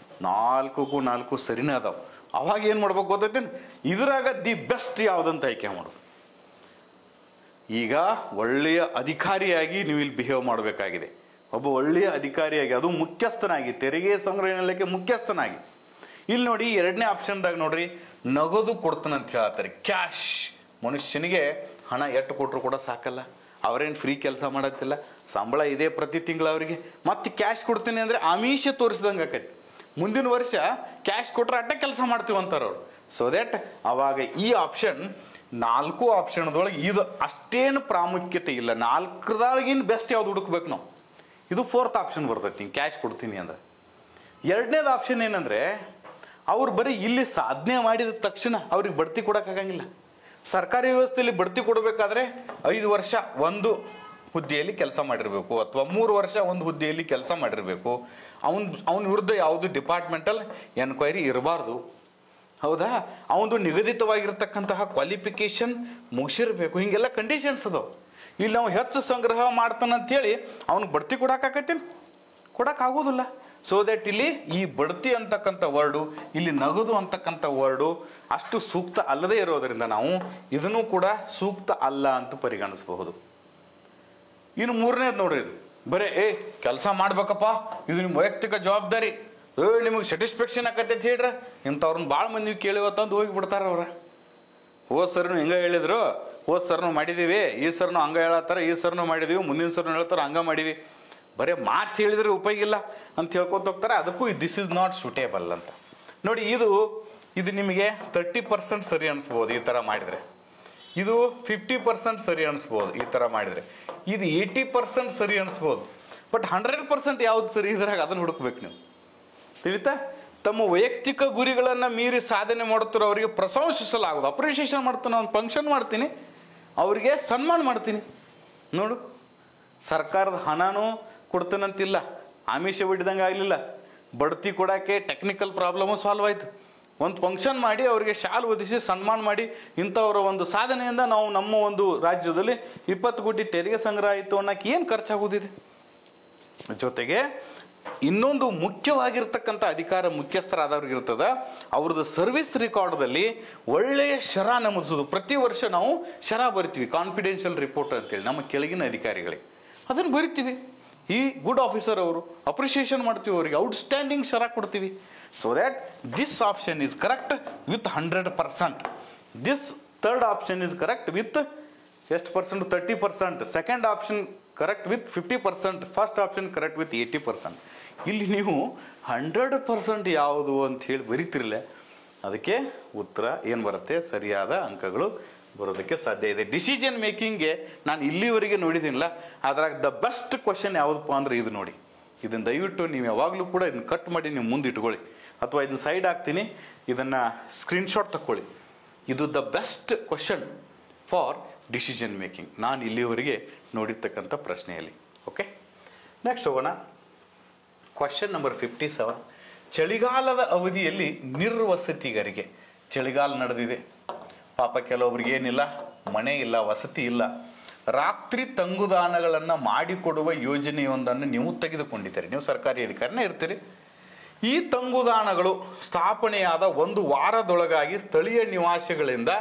4 ಸರಿನೇ ಅದಾವ. ಅವಾಗ ಏನು ಮಾಡ್ಬೇಕು ಗೊತ್ತೈತೇನು, ಇದ್ರಾಗ ದಿ ಬೆಸ್ಟ್ ಯಾವುದಂತ ಆಯ್ಕೆ ಮಾಡೋದು. ಈಗ ಒಳ್ಳೆಯ ಅಧಿಕಾರಿಯಾಗಿ ನೀವು ಇಲ್ಲಿ ಬಿಹೇವ್ ಮಾಡಬೇಕಾಗಿದೆ. ಒಬ್ಬ ಒಳ್ಳೆಯ ಅಧಿಕಾರಿಯಾಗಿ, ಅದು ಮುಖ್ಯಸ್ಥನಾಗಿ, ತೆರಿಗೆ ಸಂಗ್ರಹಣೆಗೆ ಮುಖ್ಯಸ್ಥನಾಗಿ. ಇಲ್ಲಿ ನೋಡಿ, 2ನೇ ಆಪ್ಷನ್ದಾಗ ನೋಡ್ರಿ, ನಗದು ಕೊಡ್ತಾನಂತ ಹೇಳ್ತಾರೆ. ಕ್ಯಾಶ್. ಮನುಷ್ಯನಿಗೆ ಹಣ ಎಷ್ಟು ಕೊಟ್ಟರು ಕೂಡ ಸಾಕಲ್ಲ. ಅವರೇನು ಫ್ರೀ ಕೆಲಸ ಮಾಡತ್ತಿಲ್ಲ, ಸಂಬಳ ಇದೆ ಪ್ರತಿ ತಿಂಗಳು ಅವರಿಗೆ. ಮತ್ತೆ ಕ್ಯಾಶ್ ಕೊಡ್ತೀನಿ ಅಂದರೆ ಆಮಿಷ ತೋರಿಸ್ದಂಗೆ ಆಕೈತಿ. ಮುಂದಿನ ವರ್ಷ ಕ್ಯಾಶ್ ಕೊಟ್ರೆ ಅಡ್ಡ ಕೆಲಸ ಮಾಡ್ತೀವಿ ಅಂತಾರೆ ಅವರು. ಸೊ ದ್ಯಾಟ್ ಅವಾಗ ಈ ಆಪ್ಷನ್ 4 ಆಪ್ಷನ್ದೊಳಗೆ ಇದು ಅಷ್ಟೇನು ಪ್ರಾಮುಖ್ಯತೆ ಇಲ್ಲ. 4ದಾಗಿನ ಬೆಸ್ಟ್ ಯಾವ್ದು ಹುಡುಕ್ಬೇಕು ನಾವು, ಇದು 4th ಆಪ್ಷನ್ ಬರ್ತೈತಿ, ಕ್ಯಾಶ್ ಕೊಡ್ತೀನಿ ಅಂದ್ರೆ. 2ನೇದು ಆಪ್ಷನ್ ಏನಂದರೆ, ಅವ್ರು ಬರೀ ಇಲ್ಲಿ ಸಾಧನೆ ಮಾಡಿದ ತಕ್ಷಣ ಅವ್ರಿಗೆ ಬಡ್ತಿ ಕೊಡೋಕ್ಕಾಗಂಗಿಲ್ಲ. ಸರ್ಕಾರಿ ವ್ಯವಸ್ಥೆಯಲ್ಲಿ ಬಡ್ತಿ ಕೊಡಬೇಕಾದ್ರೆ 5 ವರ್ಷ ಒಂದು ಹುದ್ದೆಯಲ್ಲಿ ಕೆಲಸ ಮಾಡಿರಬೇಕು, ಅಥವಾ 3 ವರ್ಷ ಒಂದು ಹುದ್ದೆಯಲ್ಲಿ ಕೆಲಸ ಮಾಡಿರಬೇಕು. ಅವನ ವಿರುದ್ಧ ಯಾವುದು ಡಿಪಾರ್ಟ್ಮೆಂಟಲ್ ಎನ್ಕ್ವೈರಿ ಇರಬಾರ್ದು. ಹೌದಾ, ಅವನು ನಿಗದಿತವಾಗಿರ್ತಕ್ಕಂತಹ ಕ್ವಾಲಿಫಿಕೇಶನ್ ಮುಗಿಸಿರ್ಬೇಕು. ಹಿಂಗೆಲ್ಲ ಕಂಡೀಷನ್ಸ್ ಅದಾವ. ಇಲ್ಲಿ ನಾವು ಹೆಚ್ಚು ಸಂಗ್ರಹ ಮಾಡ್ತಾನಂತೇಳಿ ಅವ್ನಿಗೆ ಬಡ್ತಿ ಕೊಡೋಕ್ಕಾಗತ್ತೇನು? ಕೊಡೋಕ್ಕಾಗೋದಿಲ್ಲ. ಸೊ ದ್ಯಾಟ್ ಇಲ್ಲಿ ಈ ಬಡ್ತಿ ಅಂತಕ್ಕಂಥ ವರ್ಡು, ಇಲ್ಲಿ ನಗದು ಅಂತಕ್ಕಂಥ ವರ್ಡು ಅಷ್ಟು ಸೂಕ್ತ ಅಲ್ಲದೇ ಇರೋದರಿಂದ ನಾವು ಇದನ್ನು ಕೂಡ ಸೂಕ್ತ ಅಲ್ಲ ಅಂತ ಪರಿಗಣಿಸಬಹುದು. ಇನ್ನು 3ನೇದು ನೋಡ್ರಿ, ಇದು ಬರೇ ಕೆಲಸ ಮಾಡ್ಬೇಕಪ್ಪ, ಇದು ನಿಮ್ಮ ವೈಯಕ್ತಿಕ ಜವಾಬ್ದಾರಿ, ನಿಮಗೆ ಸ್ಯಾಟಿಸ್ಫ್ಯಾಕ್ಷನ್ ಆಕತ್ತೈತಿ ಹೇಳ್ರ ಇಂಥವ್ರನ್ನ ಭಾಳ ಮಂದಿ ಕೇಳಿವತ್ತಂದು ಹೋಗಿಬಿಡ್ತಾರ ಅವ್ರ. ಹೋದ ಸರ್ನು ಹಿಂಗೆ ಹೇಳಿದ್ರು, ಹೋದ ಸರ್ನು ಮಾಡಿದೀವಿ, ಈ ಸರ್ನು ಹಂಗೆ ಹೇಳತ್ತಾರ, ಈ ಸರ್ನು ಮಾಡಿದೀವಿ, ಮುಂದಿನ ಸರ್ನು ಹೇಳ್ತಾರ ಹಂಗೆ ಮಾಡಿವಿ. ಬರೀ ಮಾತು ಹೇಳಿದ್ರೆ ಉಪಯೋಗ ಇಲ್ಲ ಅಂತ ಹೇಳ್ಕೊತ ಹೋಗ್ತಾರೆ. ಅದಕ್ಕೂ ದಿಸ್ ಇಸ್ ನಾಟ್ ಸೂಟೇಬಲ್ ಅಂತ ನೋಡಿ. ಇದು ನಿಮಗೆ 30% ಸರಿ ಅನಿಸ್ಬೋದು ಈ ಥರ ಮಾಡಿದರೆ, ಇದು 50% ಸರಿ ಅನಿಸ್ಬೋದು ಈ ಥರ ಮಾಡಿದರೆ, ಇದು 80% ಸರಿ ಅನಿಸ್ಬೋದು. ಬಟ್ 100% ಯಾವ್ದು ಸರಿ ಇದ್ರಾಗ ಅದನ್ನು ಹುಡುಕ್ಬೇಕು ನೀವು. ತಿಳಿತಾ? ತಮ್ಮ ವೈಯಕ್ತಿಕ ಗುರಿಗಳನ್ನು ಮೀರಿ ಸಾಧನೆ ಮಾಡುತ್ತಿರೋ ಅವರಿಗೆ ಪ್ರಶಂಸಿಸಲಾಗೋದು. ಅಪ್ರಿಷಿಯೇಷನ್ ಮಾಡ್ತಾನೆ, ಒಂದು ಫಂಕ್ಷನ್ ಮಾಡ್ತೀನಿ, ಅವರಿಗೆ ಸನ್ಮಾನ ಮಾಡ್ತೀನಿ. ನೋಡು, ಸರ್ಕಾರದ ಹಣನೂ ಕೊಡ್ತಾನಂತಿಲ್ಲ, ಆಮಿಷ ಬಿಡ್ದಂಗೆ ಆಗಲಿಲ್ಲ, ಬಡ್ತಿ ಕೊಡೋಕ್ಕೆ ಟೆಕ್ನಿಕಲ್ ಪ್ರಾಬ್ಲಮು ಸಾಲ್ವ್ ಆಯಿತು. ಒಂದು ಫಂಕ್ಷನ್ ಮಾಡಿ ಅವರಿಗೆ ಶಾಲ್ ಒದಿಸಿ ಸನ್ಮಾನ ಮಾಡಿ, ಇಂಥವರ ಒಂದು ಸಾಧನೆಯಿಂದ ನಾವು ನಮ್ಮ ಒಂದು ರಾಜ್ಯದಲ್ಲಿ 20 ಕೋಟಿ ತೆರಿಗೆ ಸಂಗ್ರಹ ಆಯಿತು ಅನ್ನೋಕ್ಕೆ ಏನು ಖರ್ಚಾಗೋದಿದೆ? ಜೊತೆಗೆ ಇನ್ನೊಂದು ಮುಖ್ಯವಾಗಿರ್ತಕ್ಕಂಥ ಅಧಿಕಾರ ಮುಖ್ಯಸ್ಥರಾದವ್ರಿಗೆ ಇರ್ತದ, ಅವ್ರದ್ದು ಸರ್ವಿಸ್ ರೆಕಾರ್ಡ್ದಲ್ಲಿ ಒಳ್ಳೆಯ ಶರ ನಮೂದಿಸೋದು. ಪ್ರತಿ ವರ್ಷ ನಾವು ಶರ ಬರಿತೀವಿ, ಕಾನ್ಫಿಡೆನ್ಷಿಯಲ್ ರಿಪೋರ್ಟ್ ಅಂತೇಳಿ ನಮ್ಮ ಕೆಳಗಿನ ಅಧಿಕಾರಿಗಳಿಗೆ ಅದನ್ನು ಬರಿತೀವಿ. ಈ ಗುಡ್ ಆಫೀಸರ್ ಅವರು ಅಪ್ರಿಷಿಯೇಷನ್ ಮಾಡ್ತೀವಿ, ಅವರಿಗೆ ಔಟ್ಸ್ಟ್ಯಾಂಡಿಂಗ್ ಶರ ಕೊಡ್ತೀವಿ. So that this option is correct with 100%. This third option is correct with ಎಷ್ಟು percent? 30%. Second option correct with 50%. First option correct with 80%. ಇಲ್ಲಿ ನೀವು 100% ಯಾವುದು ಅಂತ ಹೇಳಿ ಬರೀತಿರಲ್ಲ, ಅದಕ್ಕೆ ಉತ್ತರ ಏನು ಬರುತ್ತೆ? ಸರಿಯಾದ ಅಂಕಗಳು ಬರೋದಕ್ಕೆ ಸಾಧ್ಯ ಇದೆ. ಡಿಸಿಷನ್ ಮೇಕಿಂಗ್ಗೆ ನಾನು ಇಲ್ಲಿವರೆಗೆ ನೋಡಿದ್ದೀನಿಲ್ಲ, ಅದ್ರಾಗ ದ ಬೆಸ್ಟ್ ಕ್ವಶನ್ ಯಾವುದಪ್ಪ ಅಂದ್ರೆ ಇದು ನೋಡಿ. ಇದನ್ನು ದಯವಿಟ್ಟು ನೀವು ಯಾವಾಗಲೂ ಕೂಡ ಇದನ್ನು ಕಟ್ ಮಾಡಿ ನೀವು ಮುಂದೆ ಇಟ್ಕೊಳ್ಳಿ, ಅಥವಾ ಇದನ್ನ ಸೈಡ್ ಹಾಕ್ತೀನಿ, ಇದನ್ನು ಸ್ಕ್ರೀನ್ಶಾಟ್ ತಗೊಳ್ಳಿ. ಇದು the best question for decision making ನಾನು ಇಲ್ಲಿವರೆಗೆ ನೋಡಿರ್ತಕ್ಕಂಥ ಪ್ರಶ್ನೆಯಲ್ಲಿ. ಓಕೆ, ನೆಕ್ಸ್ಟ್ ಹೋಗೋಣ. Question number 57. ಚಳಿಗಾಲದ ಅವಧಿಯಲ್ಲಿ ನಿರ್ವಸತಿಗರಿಗೆ, ಚಳಿಗಾಲ ನಡೆದಿದೆ, ಪಾಪ ಕೆಲವೊಬ್ರಿಗೆ ಏನಿಲ್ಲ, ಮನೆ ಇಲ್ಲ, ವಸತಿ ಇಲ್ಲ, ರಾತ್ರಿ ತಂಗುದಾಣಗಳನ್ನು ಮಾಡಿಕೊಡುವ ಯೋಜನೆಯೊಂದನ್ನು ನೀವು ತೆಗೆದುಕೊಂಡಿದ್ದೀರಿ. ನೀವು ಸರ್ಕಾರಿ ಅಧಿಕಾರಿನೇ ಇರ್ತೀರಿ. ಈ ತಂಗುದಾಣಗಳು ಸ್ಥಾಪನೆಯಾದ 1 ವಾರದೊಳಗಾಗಿ ಸ್ಥಳೀಯ ನಿವಾಸಿಗಳಿಂದ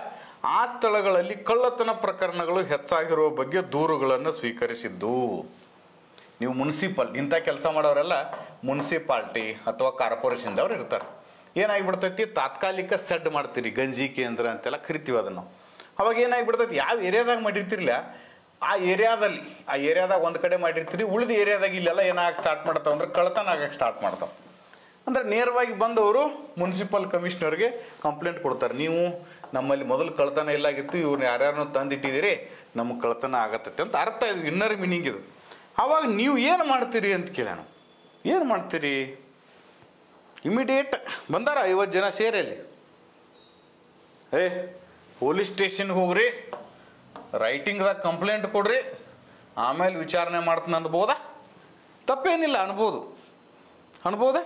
ಆ ಸ್ಥಳಗಳಲ್ಲಿ ಕಳ್ಳತನ ಪ್ರಕರಣಗಳು ಹೆಚ್ಚಾಗಿರುವ ಬಗ್ಗೆ ದೂರುಗಳನ್ನು ಸ್ವೀಕರಿಸಿದ್ದು. ನೀವು ಮುನ್ಸಿಪಲ್ ಇಂಥ ಕೆಲಸ ಮಾಡೋರೆಲ್ಲ ಮುನ್ಸಿಪಾಲ್ಟಿ ಅಥವಾ ಕಾರ್ಪೊರೇಷನ್ದವ್ರು ಇರ್ತಾರೆ. ಏನಾಗಿಬಿಡ್ತೈತಿ, ತಾತ್ಕಾಲಿಕ ಸೆಡ್ ಮಾಡ್ತೀರಿ, ಗಂಜಿ ಕೇಂದ್ರ ಅಂತೆಲ್ಲ ಕರಿತೀವಿ ಅದನ್ನು. ಅವಾಗ ಏನಾಗಿಬಿಡ್ತೈತಿ, ಯಾವ ಏರಿಯಾದಾಗ ಮಾಡಿರ್ತಿರ್ಲಿಲ್ಲ ಆ ಏರಿಯಾದಾಗ ಒಂದು ಕಡೆ ಮಾಡಿರ್ತೀರಿ, ಉಳಿದ ಏರಿಯಾದಾಗ ಇಲ್ಲೆಲ್ಲ ಏನಾಗಕ್ಕೆ ಸ್ಟಾರ್ಟ್ ಮಾಡ್ತಾವ ಅಂದ್ರೆ ಕಳ್ಳತನ ಆಗಕ್ಕೆ ಸ್ಟಾರ್ಟ್ ಮಾಡ್ತಾವ. ಅಂದ್ರೆ ನೇರವಾಗಿ ಬಂದವರು ಮುನ್ಸಿಪಲ್ ಕಮಿಷನರ್ಗೆ ಕಂಪ್ಲೇಂಟ್ ಕೊಡ್ತಾರೆ, ನೀವು ನಮ್ಮಲ್ಲಿ ಮೊದಲು ಕಳ್ಳತನ ಇಲ್ಲಾಗಿತ್ತು, ಇವ್ರು ಯಾರ್ಯಾರನ್ನೂ ತಂದಿಟ್ಟಿದ್ದೀರಿ, ನಮಗೆ ಕಳ್ಳತನ ಆಗತ್ತೈತೆ ಅಂತ ಅರ್ಥ. ಇದು ಇನ್ನರ್ ಮೀನಿಂಗ್ ಇದು. ಅವಾಗ ನೀವು ಏನು ಮಾಡ್ತೀರಿ ಅಂತ ಕೇಳೋಣ. ಏನು ಮಾಡ್ತೀರಿ? ಇಮಿಡಿಯೇಟ್ ಬಂದಾರ 50 ಜನ ಸೇರಲ್ಲಿ, ಪೊಲೀಸ್ ಸ್ಟೇಷನ್ಗೆ ಹೋಗ್ರಿ, ರೈಟಿಂಗ್ದಾಗ ಕಂಪ್ಲೇಂಟ್ ಕೊಡ್ರಿ, ಆಮೇಲೆ ವಿಚಾರಣೆ ಮಾಡ್ತೀನಿ ಅನ್ಬೋದಾ? ತಪ್ಪೇನಿಲ್ಲ, ಅನ್ಬೋದಾ?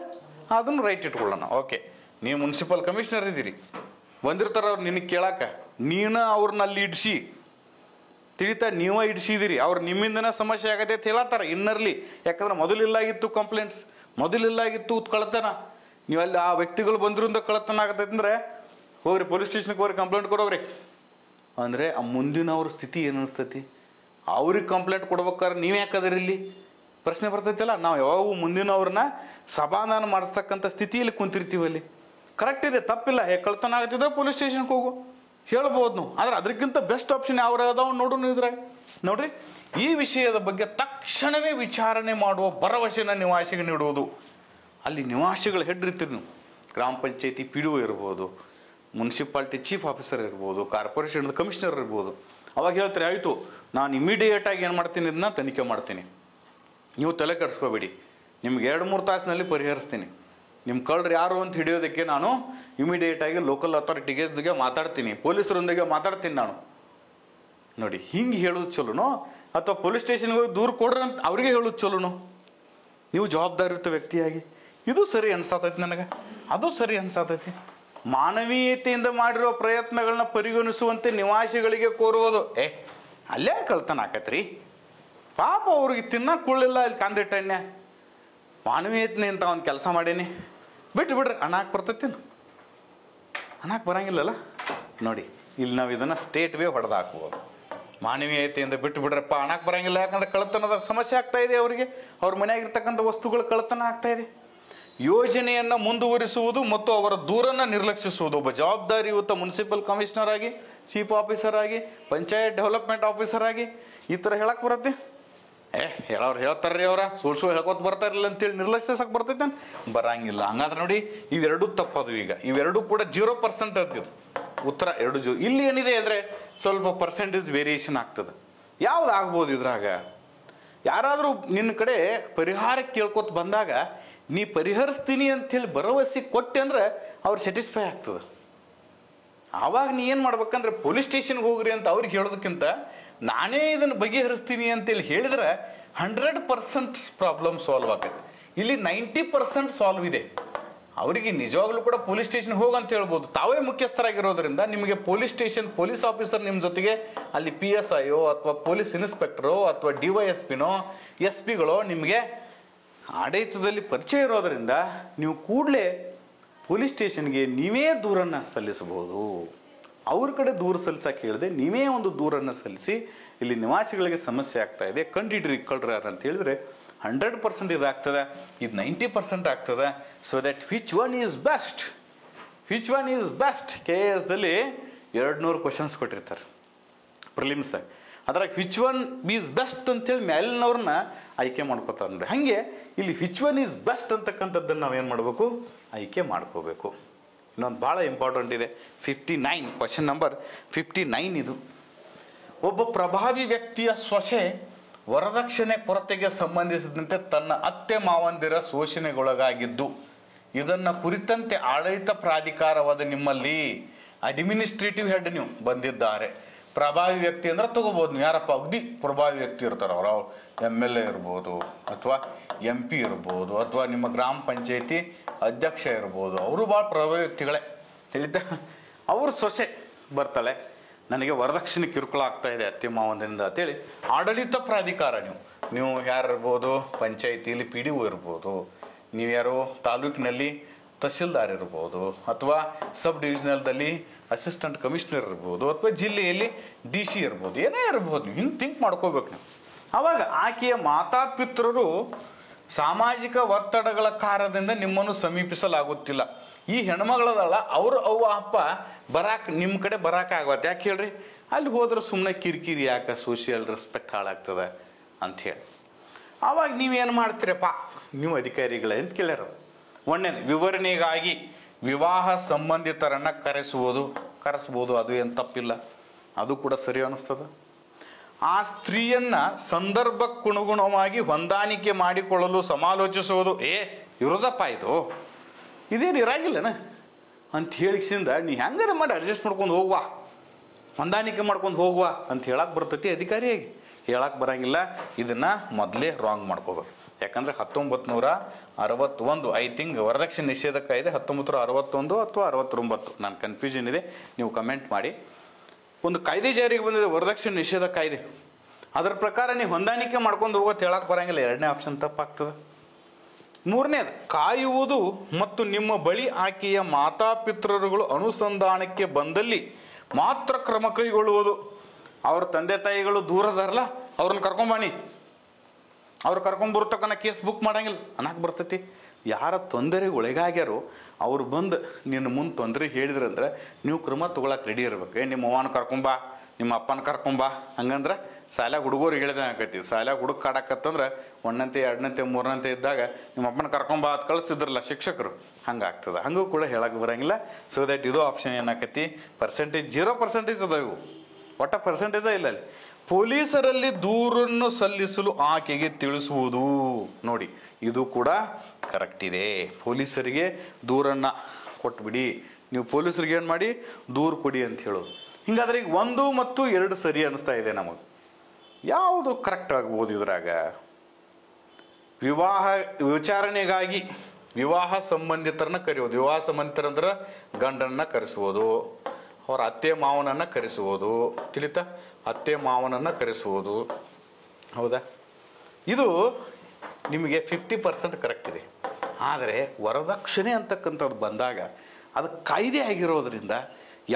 ಅದನ್ನು ರೈಟ್ ಇಟ್ಕೊಳ್ಳೋಣ. ಓಕೆ, ನೀವು ಮುನ್ಸಿಪಲ್ ಕಮಿಷನರ್ ಇದ್ದೀರಿ, ಬಂದಿರ್ತಾರ ಅವ್ರು ನಿನಗೆ ಕೇಳಾಕ, ನೀನು ಅವ್ರನ್ನ ಅಲ್ಲಿ ಇಡ್ಸಿ ತಿಳಿತಾ, ನೀವೇ ಇಡ್ಸಿದಿರಿ, ಅವ್ರು ನಿಮ್ಮಿಂದನೇ ಸಮಸ್ಯೆ ಆಗತ್ತೆ ಅಂತ ಹೇಳತ್ತಾರ ಇನ್ನರ್ಲಿ. ಯಾಕಂದ್ರೆ ಮೊದಲಿಲ್ಲಾಗಿತ್ತು ಕಂಪ್ಲೇಂಟ್ಸ್, ಮೊದಲಿಲ್ಲಾಗಿತ್ತು ಕಳ್ಳತನ, ನೀವು ಅಲ್ಲಿ ಆ ವ್ಯಕ್ತಿಗಳು ಬಂದ್ರಿಂದ ಕಳ್ಳತನ ಆಗತ್ತೈತೆ ಅಂದ್ರೆ ಹೋಗ್ರಿ ಪೊಲೀಸ್ ಸ್ಟೇಷನ್ಗೆ ಹೋಗ್ರಿ, ಕಂಪ್ಲೇಂಟ್ ಕೊಡೋಗ್ರಿ ಅಂದರೆ ಆ ಮುಂದಿನವ್ರ ಸ್ಥಿತಿ ಏನು ಅನಿಸ್ತೈತಿ? ಅವ್ರಿಗೆ ಕಂಪ್ಲೇಂಟ್ ಕೊಡ್ಬೇಕಾದ್ರೆ ನೀವು ಯಾಕದ್ರಿ ಇಲ್ಲಿ ಪ್ರಶ್ನೆ ಬರ್ತೈತಲ್ಲ. ನಾವು ಯಾವಾಗ ಮುಂದಿನವ್ರನ್ನ ಸಮಾಧಾನ ಮಾಡಿಸ್ತಕ್ಕಂಥ ಸ್ಥಿತಿಯಲ್ಲಿ ಕುಂತಿರ್ತೀವಲ್ಲಿ. ಕರೆಕ್ಟ್ ಇದೆ, ತಪ್ಪಿಲ್ಲ. ಕಳ್ಳತನ ಆಗತ್ತಿದ್ರೆ ಪೊಲೀಸ್ ಸ್ಟೇಷನ್ಗೆ ಹೋಗು ಹೇಳ್ಬೋದು ನಾವು. ಆದ್ರೆ ಅದಕ್ಕಿಂತ ಬೆಸ್ಟ್ ಆಪ್ಷನ್ ಯಾವ ಅದಾವ ನೋಡೋಣ ಇದ್ರಾಗ. ನೋಡ್ರಿ, ಈ ವಿಷಯದ ಬಗ್ಗೆ ತಕ್ಷಣವೇ ವಿಚಾರಣೆ ಮಾಡುವ ಭರವಸೆನ ನಿವಾಸಿಗೆ ನೀಡುವುದು. ಅಲ್ಲಿ ನಿವಾಸಿಗಳು ಹೆಡ್ ಇರ್ತೀರಿ ನೀವು, ಗ್ರಾಮ ಪಂಚಾಯತಿ PDO ಇರ್ಬೋದು, ಮುನ್ಸಿಪಾಲ್ಟಿ ಚೀಫ್ ಆಫೀಸರ್ ಇರ್ಬೋದು, ಕಾರ್ಪೊರೇಷನ್ ಕಮಿಷನರ್ ಇರ್ಬೋದು. ಅವಾಗ ಹೇಳ್ತಾರೆ, ಆಯಿತು ನಾನು ಇಮಿಡಿಯೇಟಾಗಿ ಏನು ಮಾಡ್ತೀನಿ, ಇದನ್ನ ತನಿಖೆ ಮಾಡ್ತೀನಿ, ನೀವು ತಲೆ ಕೆಡಿಸ್ಕೋಬೇಡಿ, ನಿಮ್ಗೆ 2-3 ತಾಸಿನಲ್ಲಿ ಪರಿಹರಿಸ್ತೀನಿ. ನಿಮ್ಮ ಕಳ್ಳರು ಯಾರು ಅಂತ ಹಿಡಿಯೋದಕ್ಕೆ ನಾನು ಇಮಿಡಿಯೇಟಾಗಿ ಲೋಕಲ್ ಅಥಾರಿಟಿಗೆ ಮಾತಾಡ್ತೀನಿ, ಪೊಲೀಸರೊಂದಿಗೆ ಮಾತಾಡ್ತೀನಿ ನಾನು. ನೋಡಿ, ಹಿಂಗೆ ಹೇಳೋದು ಚಲೋನೋ ಅಥವಾ ಪೊಲೀಸ್ ಸ್ಟೇಷನ್ಗೆ ಹೋಗಿ ದೂರು ಕೊಡ್ರಿ ಅಂತ ಅವ್ರಿಗೆ ಹೇಳೋದು ಚಲೋನೋ? ನೀವು ಜವಾಬ್ದಾರಿಯುತ ವ್ಯಕ್ತಿಯಾಗಿ ಇದು ಸರಿ ಅನ್ಸಾತೈತಿ ನನಗೆ, ಅದು ಸರಿ ಅನ್ಸಾತೈತಿ. ಮಾನವೀಯತೆಯಿಂದ ಮಾಡಿರೋ ಪ್ರಯತ್ನಗಳನ್ನ ಪರಿಗಣಿಸುವಂತೆ ನಿವಾಸಿಗಳಿಗೆ ಕೋರುವುದು. ಅಲ್ಲೇ ಕಳ್ತನ ಆಕತ್ರಿ, ಪಾಪ ಅವ್ರಿಗೆ ತಿನ್ನಕ್ಕೆ ಕೊಳ್ಳಿಲ್ಲ, ಇಲ್ಲಿ ತಂದಿಟ್ಟಣ್ಣ, ಮಾನವೀಯತೆ ಅಂತ ಒಂದು ಕೆಲಸ ಮಾಡೀನಿ, ಬಿಡ್ರಿ, ಹಣಕ್ಕೆ ಬರ್ತೈತಿ, ಹಣಕ್ಕೆ ಬರಂಗಿಲ್ಲಲ್ಲ. ನೋಡಿ, ಇಲ್ಲಿ ನಾವು ಇದನ್ನು ಸ್ಟೇಟ್ ವೇ ಹೊಡೆದು ಹಾಕ್ಬೋದು. ಮಾನವೀಯತೆಯಿಂದ ಬಿಡ್ರಪ್ಪ, ಹಣಕ್ಕೆ ಬರಂಗಿಲ್ಲ, ಯಾಕಂದ್ರೆ ಕಳ್ಳತನದ ಸಮಸ್ಯೆ ಆಗ್ತಾ ಇದೆ ಅವರಿಗೆ, ಅವ್ರ ಮನೆಯಾಗಿರ್ತಕ್ಕಂಥ ವಸ್ತುಗಳು ಕಳ್ಳತನ ಆಗ್ತಾ ಇದೆ. ಯೋಜನೆಯನ್ನು ಮುಂದುವರಿಸುವುದು ಮತ್ತು ಅವರ ದೂರನ್ನು ನಿರ್ಲಕ್ಷಿಸುವುದು. ಒಬ್ಬ ಜವಾಬ್ದಾರಿಯುತ ಮುನ್ಸಿಪಲ್ ಕಮಿಷನರ್ ಆಗಿ, ಚೀಫ್ ಆಫೀಸರ್ ಆಗಿ, ಪಂಚಾಯತ್ ಡೆವಲಪ್ಮೆಂಟ್ ಆಫೀಸರ್ ಆಗಿ ಈ ಥರ ಹೇಳಕ್ಕೆ ಬರುತ್ತೆ? ಹೇಳೋರು ಹೇಳ್ತಾರ್ರಿ, ಅವರ ಸುಳ್ಳು ಹೇಳ್ಕೊತ ಬರ್ತಾರಿಲ್ಲ ಅಂತೇಳಿ ನಿರ್ಲಕ್ಷಿಸಕ್ಕೆ ಬರ್ತೈತೆ? ಬರಂಗಿಲ್ಲ. ಹಂಗಾದ್ರೆ ನೋಡಿ, ಇವೆರಡೂ ತಪ್ಪದು. ಈಗ ಇವೆರಡೂ ಕೂಡ 0% ಅಂತಿದ್ದು ಉತ್ತರ, 2 0. ಇಲ್ಲಿ ಏನಿದೆ ಅಂದರೆ ಸ್ವಲ್ಪ ಪರ್ಸೆಂಟೇಜ್ ವೇರಿಯೇಷನ್ ಆಗ್ತದೆ. ಯಾವ್ದು ಆಗ್ಬೋದು ಇದ್ರಾಗ? ಯಾರಾದರೂ ನಿನ್ನ ಕಡೆ ಪರಿಹಾರ ಕೇಳ್ಕೊತ ಬಂದಾಗ ನೀ ಪರಿಹರಿಸ್ತೀನಿ ಅಂಥೇಳಿ ಭರವಸೆ ಕೊಟ್ಟೆ ಅಂದ್ರೆ ಅವ್ರು ಸ್ಯಾಟಿಸ್ಫೈ ಆಗ್ತದೆ. ಆವಾಗ ನೀ ಏನು ಮಾಡ್ಬೇಕಂದ್ರೆ ಪೊಲೀಸ್ ಸ್ಟೇಷನ್ಗೆ ಹೋಗ್ರಿ ಅಂತ ಅವ್ರಿಗೆ ಹೇಳೋದಕ್ಕಿಂತ ನಾನೇ ಇದನ್ನು ಬಗೆಹರಿಸ್ತೀನಿ ಅಂತೇಳಿ ಹೇಳಿದ್ರೆ 100% ಪ್ರಾಬ್ಲಮ್ ಸಾಲ್ವ್ ಆಗತ್ತೆ. ಇಲ್ಲಿ 90% ಸಾಲ್ವ್ ಇದೆ. ಅವರಿಗೆ ನಿಜವಾಗ್ಲೂ ಕೂಡ ಪೊಲೀಸ್ ಸ್ಟೇಷನ್ ಹೋಗಂತ ಹೇಳ್ಬೋದು. ತಾವೇ ಮುಖ್ಯಸ್ಥರಾಗಿರೋದ್ರಿಂದ ನಿಮಗೆ ಪೊಲೀಸ್ ಸ್ಟೇಷನ್ ಪೊಲೀಸ್ ಆಫೀಸರ್ ನಿಮ್ಮ ಜೊತೆಗೆ ಅಲ್ಲಿ PSIಯೋ ಅಥವಾ ಪೊಲೀಸ್ ಇನ್ಸ್ಪೆಕ್ಟರೋ ಅಥವಾ DYSPನೋ SPಗಳೋ ನಿಮಗೆ ಆಡಳಿತದಲ್ಲಿ ಪರಿಚಯ ಇರೋದರಿಂದ ನೀವು ಕೂಡಲೇ ಪೊಲೀಸ್ ಸ್ಟೇಷನ್ಗೆ ನೀವೇ ದೂರನ್ನು ಸಲ್ಲಿಸಬಹುದು. ಅವ್ರ ಕಡೆ ದೂರು ಸಲ್ಲಿಸಕ್ಕೆ ಹೇಳಿದೆ ನೀವೇ ಒಂದು ದೂರನ್ನು ಸಲ್ಲಿಸಿ ಇಲ್ಲಿ ನಿವಾಸಿಗಳಿಗೆ ಸಮಸ್ಯೆ ಆಗ್ತಾ ಇದೆ, ಕಂಡಿಡ್ರಿ ಕಳ್ರ ಅಂತ ಹೇಳಿದ್ರೆ 100% ಇದಾಗ್ತದೆ, ಇದು 90% ಆಗ್ತದೆ. So that which one is best KS ದಲ್ಲಿ 200 ಕ್ವಶನ್ಸ್ ಕೊಟ್ಟಿರ್ತಾರೆ ಪ್ರಿಲಿಮ್ಸ್ದಾಗ. ಅದ್ರಾಗ ವಿಚ್ ಒನ್ ಈಸ್ ಬೆಸ್ಟ್ ಅಂತೇಳಿ ಮೇಲಿನವ್ರನ್ನ ಆಯ್ಕೆ ಮಾಡ್ಕೋತಾರೆ ನೋಡಿ. ಹಾಗೆ ಇಲ್ಲಿ ವಿಚ್ ಒನ್ ಈಸ್ ಬೆಸ್ಟ್ ಅಂತಕ್ಕಂಥದ್ದನ್ನು ನಾವೇನು ಮಾಡಬೇಕು, ಆಯ್ಕೆ ಮಾಡ್ಕೋಬೇಕು. ಇನ್ನೊಂದು ಭಾಳ ಇಂಪಾರ್ಟೆಂಟ್ ಇದೆ, 59 ಕ್ವಶನ್ ನಂಬರ್ 59 ಇದು. ಒಬ್ಬ ಪ್ರಭಾವಿ ವ್ಯಕ್ತಿಯ ಸೊಸೆ ವರದಕ್ಷಿಣೆ ಕೊರತೆಗೆ ಸಂಬಂಧಿಸಿದಂತೆ ತನ್ನ ಅತ್ತೆ ಮಾವಂದಿರ ಶೋಷಣೆಗೊಳಗಾಗಿದ್ದು, ಇದನ್ನು ಕುರಿತಂತೆ ಆಡಳಿತ ಪ್ರಾಧಿಕಾರವಾದ ನಿಮ್ಮಲ್ಲಿ ಅಡ್ಮಿನಿಸ್ಟ್ರೇಟಿವ್ ಹೆಡ್ ನೀವು ಬಂದಿದ್ದಾರೆ. ಪ್ರಭಾವಿ ವ್ಯಕ್ತಿ ಅಂದ್ರೆ ತಗೋಬಹುದು ನೀವು, ಯಾರಪ್ಪ ಅಗ್ದಿ ಪ್ರಭಾವಿ ವ್ಯಕ್ತಿ ಇರ್ತಾರೆ, ಅವರು MLA ಇರ್ಬೋದು ಅಥವಾ MP ಇರ್ಬೋದು ಅಥವಾ ನಿಮ್ಮ ಗ್ರಾಮ ಪಂಚಾಯತಿ ಅಧ್ಯಕ್ಷ ಇರ್ಬೋದು, ಅವರು ಭಾಳ ಪ್ರಭಾವಿ ವ್ಯಕ್ತಿಗಳೇ ತಿಳಿತಾ. ಅವ್ರ ಸೊಸೆ ಬರ್ತಾಳೆ, ನನಗೆ ವರದಕ್ಷಿಣೆ ಕಿರುಕುಳ ಆಗ್ತಾ ಇದೆ ಅತ್ತೆ ಮಾವಂದಿಂದ ಅಂತೇಳಿ ಆಡಳಿತ ಪ್ರಾಧಿಕಾರ ನೀವು ಯಾರು ಇರ್ಬೋದು, ಪಂಚಾಯತಿಯಲ್ಲಿ PDO ಇರ್ಬೋದು, ನೀವು ಯಾರೋ ತಾಲೂಕಿನಲ್ಲಿ ತಹಶೀಲ್ದಾರ್ ಇರ್ಬೋದು ಅಥವಾ ಸಬ್ ಡಿವಿಷನಲ್ದಲ್ಲಿ ಅಸಿಸ್ಟೆಂಟ್ ಕಮಿಷನರ್ ಇರ್ಬೋದು ಅಥವಾ ಜಿಲ್ಲೆಯಲ್ಲಿ DC ಇರ್ಬೋದು, ಏನೇ ಇರ್ಬೋದು, ನೀವು ಹಿಂಗೆ ಥಿಂಕ್ ಮಾಡ್ಕೋಬೇಕು ನೀವು. ಆವಾಗ ಆಕೆಯ ಮಾತಾಪಿತೃರು ಸಾಮಾಜಿಕ ಒತ್ತಡಗಳ ಕಾರಣದಿಂದ ನಿಮ್ಮನ್ನು ಸಮೀಪಿಸಲಾಗುತ್ತಿಲ್ಲ. ಈ ಹೆಣ್ಮಗಳದಲ್ಲ, ಅವರು ಅವ್ವ ಅಪ್ಪ ನಿಮ್ಮ ಕಡೆ ಬರಾಕಾಗತ್ತೆ. ಯಾಕೆ ಹೇಳ್ರಿ, ಅಲ್ಲಿ ಹೋದ್ರೆ ಸುಮ್ಮನೆ ಕಿರಿಕಿರಿ ಯಾಕೆ, ಸೋಷಿಯಲ್ ರೆಸ್ಪೆಕ್ಟ್ ಹಾಳಾಗ್ತದೆ ಅಂಥೇಳಿ. ಆವಾಗ ನೀವೇನು ಮಾಡ್ತೀರಪ್ಪ ನೀವು ಅಧಿಕಾರಿಗಳೇ ಅಂತ ಕೇಳ್ಯಾರ. ಒಂದನೇದು ವಿವರಣೆಗಾಗಿ ವಿವಾಹ ಸಂಬಂಧಿತರನ್ನ ಕರೆಸ್ಬೋದು, ಅದು ಏನು ತಪ್ಪಿಲ್ಲ, ಅದು ಕೂಡ ಸರಿ ಅನಿಸ್ತದೆ. ಆ ಸ್ತ್ರೀಯನ್ನ ಸಂದರ್ಭಕ್ಕನುಗುಣವಾಗಿ ಹೊಂದಾಣಿಕೆ ಮಾಡಿಕೊಳ್ಳಲು ಸಮಾಲೋಚಿಸುವುದು, ಇರೋದಪ್ಪ ಇದೇನು ಇರಾಗಿಲ್ಲನ ಅಂತ ಹೇಳಿಸಿಂದ ನೀ ಹೆಂಗಾರ ಮಾಡಿ ಅಡ್ಜಸ್ಟ್ ಮಾಡ್ಕೊಂಡು ಹೋಗುವ, ಹೊಂದಾಣಿಕೆ ಮಾಡ್ಕೊಂಡು ಹೋಗುವ ಅಂತ ಹೇಳಕ್ಕೆ ಬರ್ತೈತಿ ಅಧಿಕಾರಿಯಾಗಿ. ಹೇಳಕ್ಕೆ ಬರಂಗಿಲ್ಲ, ಇದನ್ನ ಮೊದಲೇ ರಾಂಗ್ ಮಾಡ್ಕೋಬೇಕು. ಯಾಕಂದ್ರೆ 1961 ಐ ಥಿಂಕ್ ವರದಕ್ಷಿಣೆ ನಿಷೇಧ ಕಾಯ್ದೆ 1961 ಅಥವಾ 69, ನಾನು ಕನ್ಫ್ಯೂಷನ್ ಇದೆ, ನೀವು ಕಮೆಂಟ್ ಮಾಡಿ. ಒಂದು ಕಾಯ್ದೆ ಜಾರಿಗೆ ಬಂದಿದೆ, ವರದಕ್ಷಿಣೆ ನಿಷೇಧ ಕಾಯ್ದೆ. ಅದರ ಪ್ರಕಾರ ನೀವು ಹೊಂದಾಣಿಕೆ ಮಾಡ್ಕೊಂಡು ಹೋಗೋದು ಹೇಳಕ್ಕೆ ಬರಂಗಿಲ್ಲ, 2ನೇ ಆಪ್ಷನ್ ತಪ್ಪಾಗ್ತದೆ. 3ನೇದು ಕಾಯುವುದು ಮತ್ತು ನಿಮ್ಮ ಬಳಿ ಆಕೆಯ ಮಾತಾಪಿತೃಗಳು ಅನುಸಂಧಾನಕ್ಕೆ ಬಂದಲ್ಲಿ ಮಾತ್ರ ಕ್ರಮ ಕೈಗೊಳ್ಳುವುದು. ಅವ್ರ ತಂದೆ ತಾಯಿಗಳು ದೂರದಾರಲ್ಲ, ಅವ್ರನ್ನ ಕರ್ಕೊಂಬಾಣಿ, ಅವ್ರು ಕರ್ಕೊಂಡ್ಬರ್ತಕ್ಕನ್ನ ಕೇಸ್ ಬುಕ್ ಮಾಡಂಗಿಲ್ಲ ಅನ್ನಕ್ಕೆ ಬರ್ತೈತಿ. ಯಾರ ತೊಂದರೆಗೆ ಒಳಗಾಗ್ಯಾರೋ ಅವ್ರು ಬಂದು ನಿನ್ನ ಮುಂದೆ ತೊಂದರೆ ಹೇಳಿದ್ರಂದ್ರೆ ನೀವು ಕ್ರಮ ತೊಗೊಳಕ್ಕೆ ರೆಡಿ ಇರ್ಬೇಕು. ನಿಮ್ಮ ಅವ್ವನ ಕರ್ಕೊಂಬಾ, ನಿಮ್ಮ ಅಪ್ಪನ ಕರ್ಕೊಂಬಾ, ಹಂಗಂದ್ರೆ ಶಾಲ್ಯಾಗ ಹುಡುಗರು ಹೇಳಿದ ಆಕೈತಿ. ಶಾಲ್ಯಾಗ ಹುಡುಗ ಕಾಡಕತ್ತಂದ್ರೆ 1ನಂತೆ 2ನಂತೆ 3ನಂತೆ ಇದ್ದಾಗ ನಿಮ್ಮ ಅಪ್ಪನ ಕರ್ಕೊಂಬಾ ಅಂತ ಕಳಿಸ್ತಿದ್ರಲ್ಲ ಶಿಕ್ಷಕರು, ಹಂಗಾಗ್ತದೆ. ಹಂಗೂ ಕೂಡ ಹೇಳಕ್ಕೆ ಬರಂಗಿಲ್ಲ. ಸೊ ದಟ್ ಇದು ಆಪ್ಷನ್ ಏನಾಕತಿ, ಪರ್ಸೆಂಟೇಜ್ 0% ಅದ, ಇವು ಒಟ್ಟ ಪರ್ಸೆಂಟೇಜೇ ಇಲ್ಲ ಅಲ್ಲಿ. ಪೊಲೀಸರಲ್ಲಿ ದೂರನ್ನು ಸಲ್ಲಿಸಲು ಆಕೆಗೆ ತಿಳಿಸುವುದು, ನೋಡಿ ಇದು ಕೂಡ ಕರೆಕ್ಟ್ ಇದೆ. ಪೊಲೀಸರಿಗೆ ದೂರನ್ನ ಕೊಟ್ಬಿಡಿ, ನೀವು ಪೊಲೀಸರಿಗೆ ಏನು ಮಾಡಿ ದೂರು ಕೊಡಿ ಅಂತ ಹೇಳೋದು. ಹಿಂಗಾದ್ರೆ ಈಗ 1 ಮತ್ತು 2 ಸರಿ ಅನಿಸ್ತಾ ಇದೆ ನಮಗೆ. ಯಾವುದು ಕರೆಕ್ಟ್ ಆಗ್ಬೋದು ಇದ್ರಾಗ? ವಿವಾಹ ವಿಚಾರಣೆಗಾಗಿ ವಿವಾಹ ಸಂಬಂಧಿತರನ್ನ ಕರೆಯೋದು. ವಿವಾಹ ಸಂಬಂಧಿತರಂದ್ರೆ ಗಂಡನ್ನ ಕರೆಸುವುದು, ಅವರ ಅತ್ತೆ ಮಾವನನ್ನ ಕರೆಸುವುದು, ತಿಳಿತಾ, ಅತ್ತೆ ಮಾವನನ್ನ ಕರೆಸುವುದು. ಹೌದಾ? ಇದು ನಿಮಗೆ 50% ಕರೆಕ್ಟ್ ಇದೆ. ಆದರೆ ವರದಕ್ಷಿಣೆ ಅಂತಕ್ಕಂಥದ್ದು ಬಂದಾಗ ಅದು ಕಾಯ್ದೆ ಆಗಿರೋದ್ರಿಂದ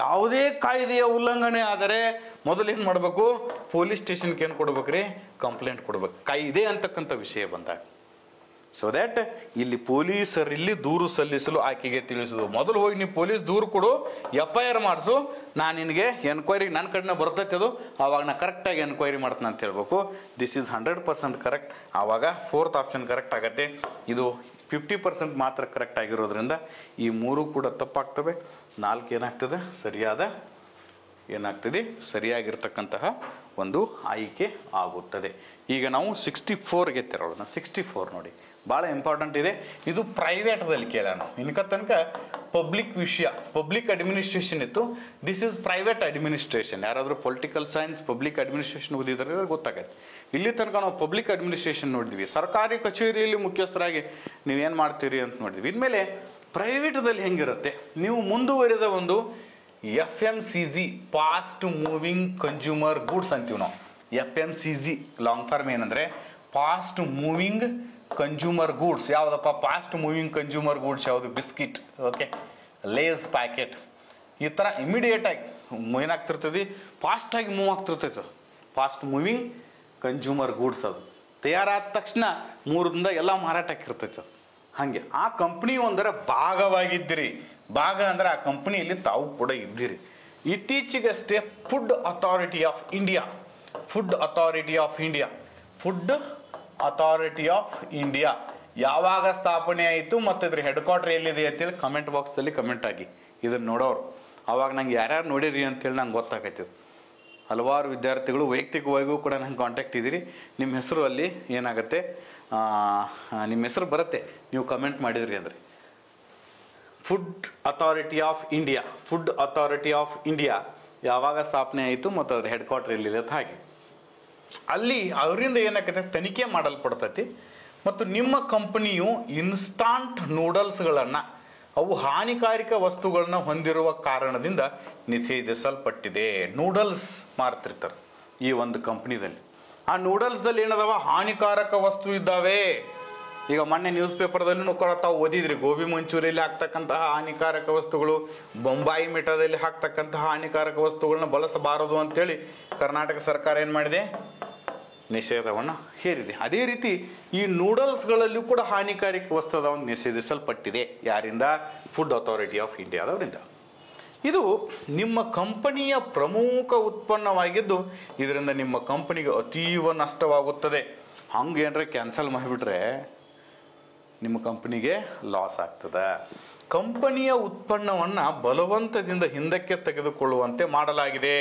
ಯಾವುದೇ ಕಾಯ್ದೆಯ ಉಲ್ಲಂಘನೆ ಆದರೆ ಮೊದಲೇನು ಮಾಡಬೇಕು, ಪೊಲೀಸ್ ಸ್ಟೇಷನ್ಗೆ ಏನು ಕೊಡ್ಬೇಕ್ರಿ, ಕಂಪ್ಲೇಂಟ್ ಕೊಡ್ಬೇಕು, ಕಾಯ್ದೆ ಅಂತಕ್ಕಂಥ ವಿಷಯ ಬಂದಾಗ. ಸೊ ದ್ಯಾಟ್ ಇಲ್ಲಿ ಪೊಲೀಸರಲ್ಲಿ ದೂರು ಸಲ್ಲಿಸಲು ಆಕೆಗೆ ತಿಳಿಸುವುದು. ಮೊದಲು ಹೋಗಿ ನೀವು ಪೊಲೀಸ್ ದೂರು ಕೊಡು, FIR ಮಾಡಿಸು, ನಾನು ನಿನಗೆ ಎನ್ಕ್ವೈರಿ ನನ್ನ ಕಡೆನ ಬರ್ತೈತೆ, ಅದು ಆವಾಗ ನಾ ಕರೆಕ್ಟಾಗಿ ಎನ್ಕ್ವೈರಿ ಮಾಡ್ತೀನಿ ಅಂತ ಹೇಳ್ಬೇಕು. This is 100% correct. ಆವಾಗ 4th ಆಪ್ಷನ್ ಕರೆಕ್ಟ್ ಆಗತ್ತೆ. ಇದು 50% ಮಾತ್ರ ಕರೆಕ್ಟ್ ಆಗಿರೋದ್ರಿಂದ ಈ 3 ಕೂಡ ತಪ್ಪಾಗ್ತವೆ. 4 ಏನಾಗ್ತದೆ, ಸರಿಯಾಗಿರ್ತಕ್ಕಂತಹ ಒಂದು ಆಯ್ಕೆ ಆಗುತ್ತದೆ. ಈಗ ನಾವು 64ಗೆ ತೆರಳೋಣ. 64 ನೋಡಿ, ಭಾಳ ಇಂಪಾರ್ಟೆಂಟ್ ಇದೆ. ಇದು ಪ್ರೈವೇಟ್ದಲ್ಲಿ ಕೇಳೋಣ. ಇನ್ಕ ತನಕ ಪಬ್ಲಿಕ್ ವಿಷಯ, ಪಬ್ಲಿಕ್ ಅಡ್ಮಿನಿಸ್ಟ್ರೇಷನ್ ಇತ್ತು. This is private administration. ಯಾರಾದರೂ ಪೊಲಿಟಿಕಲ್ ಸೈನ್ಸ್ ಪಬ್ಲಿಕ್ ಅಡ್ಮಿನಿಸ್ಟ್ರೇಷನ್ ಓದಿದ್ರೆ ಗೊತ್ತಾಗತ್ತೆ. ಇಲ್ಲಿ ತನಕ ನಾವು ಪಬ್ಲಿಕ್ ಅಡ್ಮಿನಿಸ್ಟ್ರೇಷನ್ ನೋಡಿದ್ವಿ, ಸರ್ಕಾರಿ ಕಚೇರಿಯಲ್ಲಿ ಮುಖ್ಯಸ್ಥರಾಗಿ ನೀವೇನು ಮಾಡ್ತೀರಿ ಅಂತ ನೋಡಿದ್ವಿ. ಇನ್ಮೇಲೆ ಪ್ರೈವೇಟ್ದಲ್ಲಿ ಹೆಂಗಿರುತ್ತೆ, ನೀವು ಮುಂದುವರಿದ ಒಂದು FMCG, fast moving consumer goods ಅಂತೀವಿ ನಾವು. FMCG ಲಾಂಗ್ ಫಾರ್ಮ್ ಏನಂದ್ರೆ ಫಾಸ್ಟ್ ಮೂವಿಂಗ್ ಕನ್ಸ್ಯೂಮರ್ ಗೂಡ್ಸ್ ಯಾವುದಪ್ಪ, ಫಾಸ್ಟ್ ಮೂವಿಂಗ್ ಕನ್ಸ್ಯೂಮರ್ ಗೂಡ್ಸ್ ಯಾವುದು, ಬಿಸ್ಕಿಟ್, ಓಕೆ, ಲೇಸ್ ಪ್ಯಾಕೆಟ್, ಈ ಥರ ಇಮಿಡಿಯೇಟಾಗಿ ಏನಾಗ್ತಿರ್ತದೆ, ಫಾಸ್ಟಾಗಿ ಮೂವ್ ಆಗ್ತಿರ್ತೈತೆ. ಫಾಸ್ಟ್ ಮೂವಿಂಗ್ ಕನ್ಸ್ಯೂಮರ್ ಗೂಡ್ಸ್ ಅದು ತಯಾರಾದ ತಕ್ಷಣ 3 ದಿನದಾಗ ಎಲ್ಲ ಮಾರಾಟ ಆಗಿರ್ತೈತೆ. ಹಾಗೆ ಆ ಕಂಪ್ನಿ ಒಂದರ ಭಾಗವಾಗಿದ್ದೀರಿ. ಭಾಗ ಅಂದ್ರೆ ಆ ಕಂಪ್ನಿಯಲ್ಲಿ ತಾವು ಕೂಡ ಇದ್ದೀರಿ. ಇತ್ತೀಚೆಗಷ್ಟೇ ಫುಡ್ ಅಥಾರಿಟಿ ಆಫ್ ಇಂಡಿಯಾ ಯಾವಾಗ ಸ್ಥಾಪನೆ ಆಯಿತು ಮತ್ತು ಇದ್ರ ಹೆಡ್ ಕ್ವಾರ್ಟರ್ ಎಲ್ಲಿದೆ ಅಂತೇಳಿ ಕಮೆಂಟ್ ಬಾಕ್ಸಲ್ಲಿ ಕಮೆಂಟ್ ಆಗಿ, ಇದನ್ನು ನೋಡೋರು. ಅವಾಗ ನಂಗೆ ಯಾರ್ಯಾರು ನೋಡಿರಿ ಅಂತೇಳಿ ನಂಗೆ ಗೊತ್ತಾಗೈತಿದು. ಹಲವಾರು ವಿದ್ಯಾರ್ಥಿಗಳು ವೈಯಕ್ತಿಕವಾಗಿಯೂ ಕೂಡ ನಂಗೆ ಕಾಂಟ್ಯಾಕ್ಟ್ ಇದ್ದೀರಿ. ನಿಮ್ಮ ಹೆಸರು ಅಲ್ಲಿ ಏನಾಗುತ್ತೆ, ನಿಮ್ಮ ಹೆಸರು ಬರುತ್ತೆ ನೀವು ಕಮೆಂಟ್ ಮಾಡಿದ್ರಿ ಅಂದರೆ. ಫುಡ್ ಅಥಾರಿಟಿ ಆಫ್ ಇಂಡಿಯಾ ಯಾವಾಗ ಸ್ಥಾಪನೆ ಆಯಿತು ಮತ್ತು ಅದ್ರ ಹೆಡ್ ಕ್ವಾರ್ಟರ್ ಎಲ್ಲಿದೆ ಅಂತ ಹಾಗೆ ಅಲ್ಲಿ ಅವರಿಂದ ಏನಾಗುತ್ತೆ ತನಿಖೆ ಮಾಡಲ್ಪಡ್ತೈತಿ. ಮತ್ತು ನಿಮ್ಮ ಕಂಪನಿಯು ಇನ್ಸ್ಟಾಂಟ್ ನೂಡಲ್ಸ್ಗಳನ್ನು ಅವು ಹಾನಿಕಾರಕ ವಸ್ತುಗಳನ್ನ ಹೊಂದಿರುವ ಕಾರಣದಿಂದ ನಿಷೇಧಿಸಲ್ಪಟ್ಟಿದೆ. ನೂಡಲ್ಸ್ ಮಾರ್ತಿರ್ತಾರೆ ಈ ಒಂದು ಕಂಪ್ನಿದಲ್ಲಿ. ಆ ನೂಡಲ್ಸ್ದಲ್ಲಿ ಏನದಾವ, ಹಾನಿಕಾರಕ ವಸ್ತು ಇದ್ದಾವೆ. ಈಗ ಮೊನ್ನೆ ನ್ಯೂಸ್ ಪೇಪರ್ದಲ್ಲೂ ಕೂಡ ತಾವು ಓದಿದ್ರಿ, ಗೋಬಿ ಮಂಚೂರಿಯಲ್ಲಿ ಹಾಕ್ತಕ್ಕಂತಹ ಹಾನಿಕಾರಕ ವಸ್ತುಗಳು, ಬೊಂಬಾಯಿ ಮಿಠಾದಲ್ಲಿ ಹಾಕ್ತಕ್ಕಂತಹ ಹಾನಿಕಾರಕ ವಸ್ತುಗಳನ್ನ ಬಳಸಬಾರದು ಅಂತೇಳಿ ಕರ್ನಾಟಕ ಸರ್ಕಾರ ಏನು ಮಾಡಿದೆ, ನಿಷೇಧವನ್ನು ಹೇರಿದೆ. ಅದೇ ರೀತಿ ಈ ನೂಡಲ್ಸ್ಗಳಲ್ಲೂ ಕೂಡ ಹಾನಿಕಾರಕ ವಸ್ತುವನ್ನು ನಿಷೇಧಿಸಲ್ಪಟ್ಟಿದೆ. ಯಾರಿಂದ? ಫುಡ್ ಅಥಾರಿಟಿ ಆಫ್ ಇಂಡಿಯಾದವರಿಂದ. ಇದು ನಿಮ್ಮ ಕಂಪನಿಯ ಪ್ರಮುಖ ಉತ್ಪನ್ನವಾಗಿದ್ದು ಇದರಿಂದ ನಿಮ್ಮ ಕಂಪನಿಗೆ ಅತೀವ ನಷ್ಟವಾಗುತ್ತದೆ. ಹಂಗೇನ್ರೆ ಕ್ಯಾನ್ಸಲ್ ಮಾಡಿಬಿಟ್ರೆ ನಿಮ್ಮ ಕಂಪನಿಗೆ ಲಾಸ್ ಆಗ್ತದೆ. ಕಂಪನಿಯ ಉತ್ಪನ್ನವನ್ನು ಬಲವಂತದಿಂದ ಹಿಂದಕ್ಕೆ ತೆಗೆದುಕೊಳ್ಳುವಂತೆ ಮಾಡಲಾಗಿದೆ.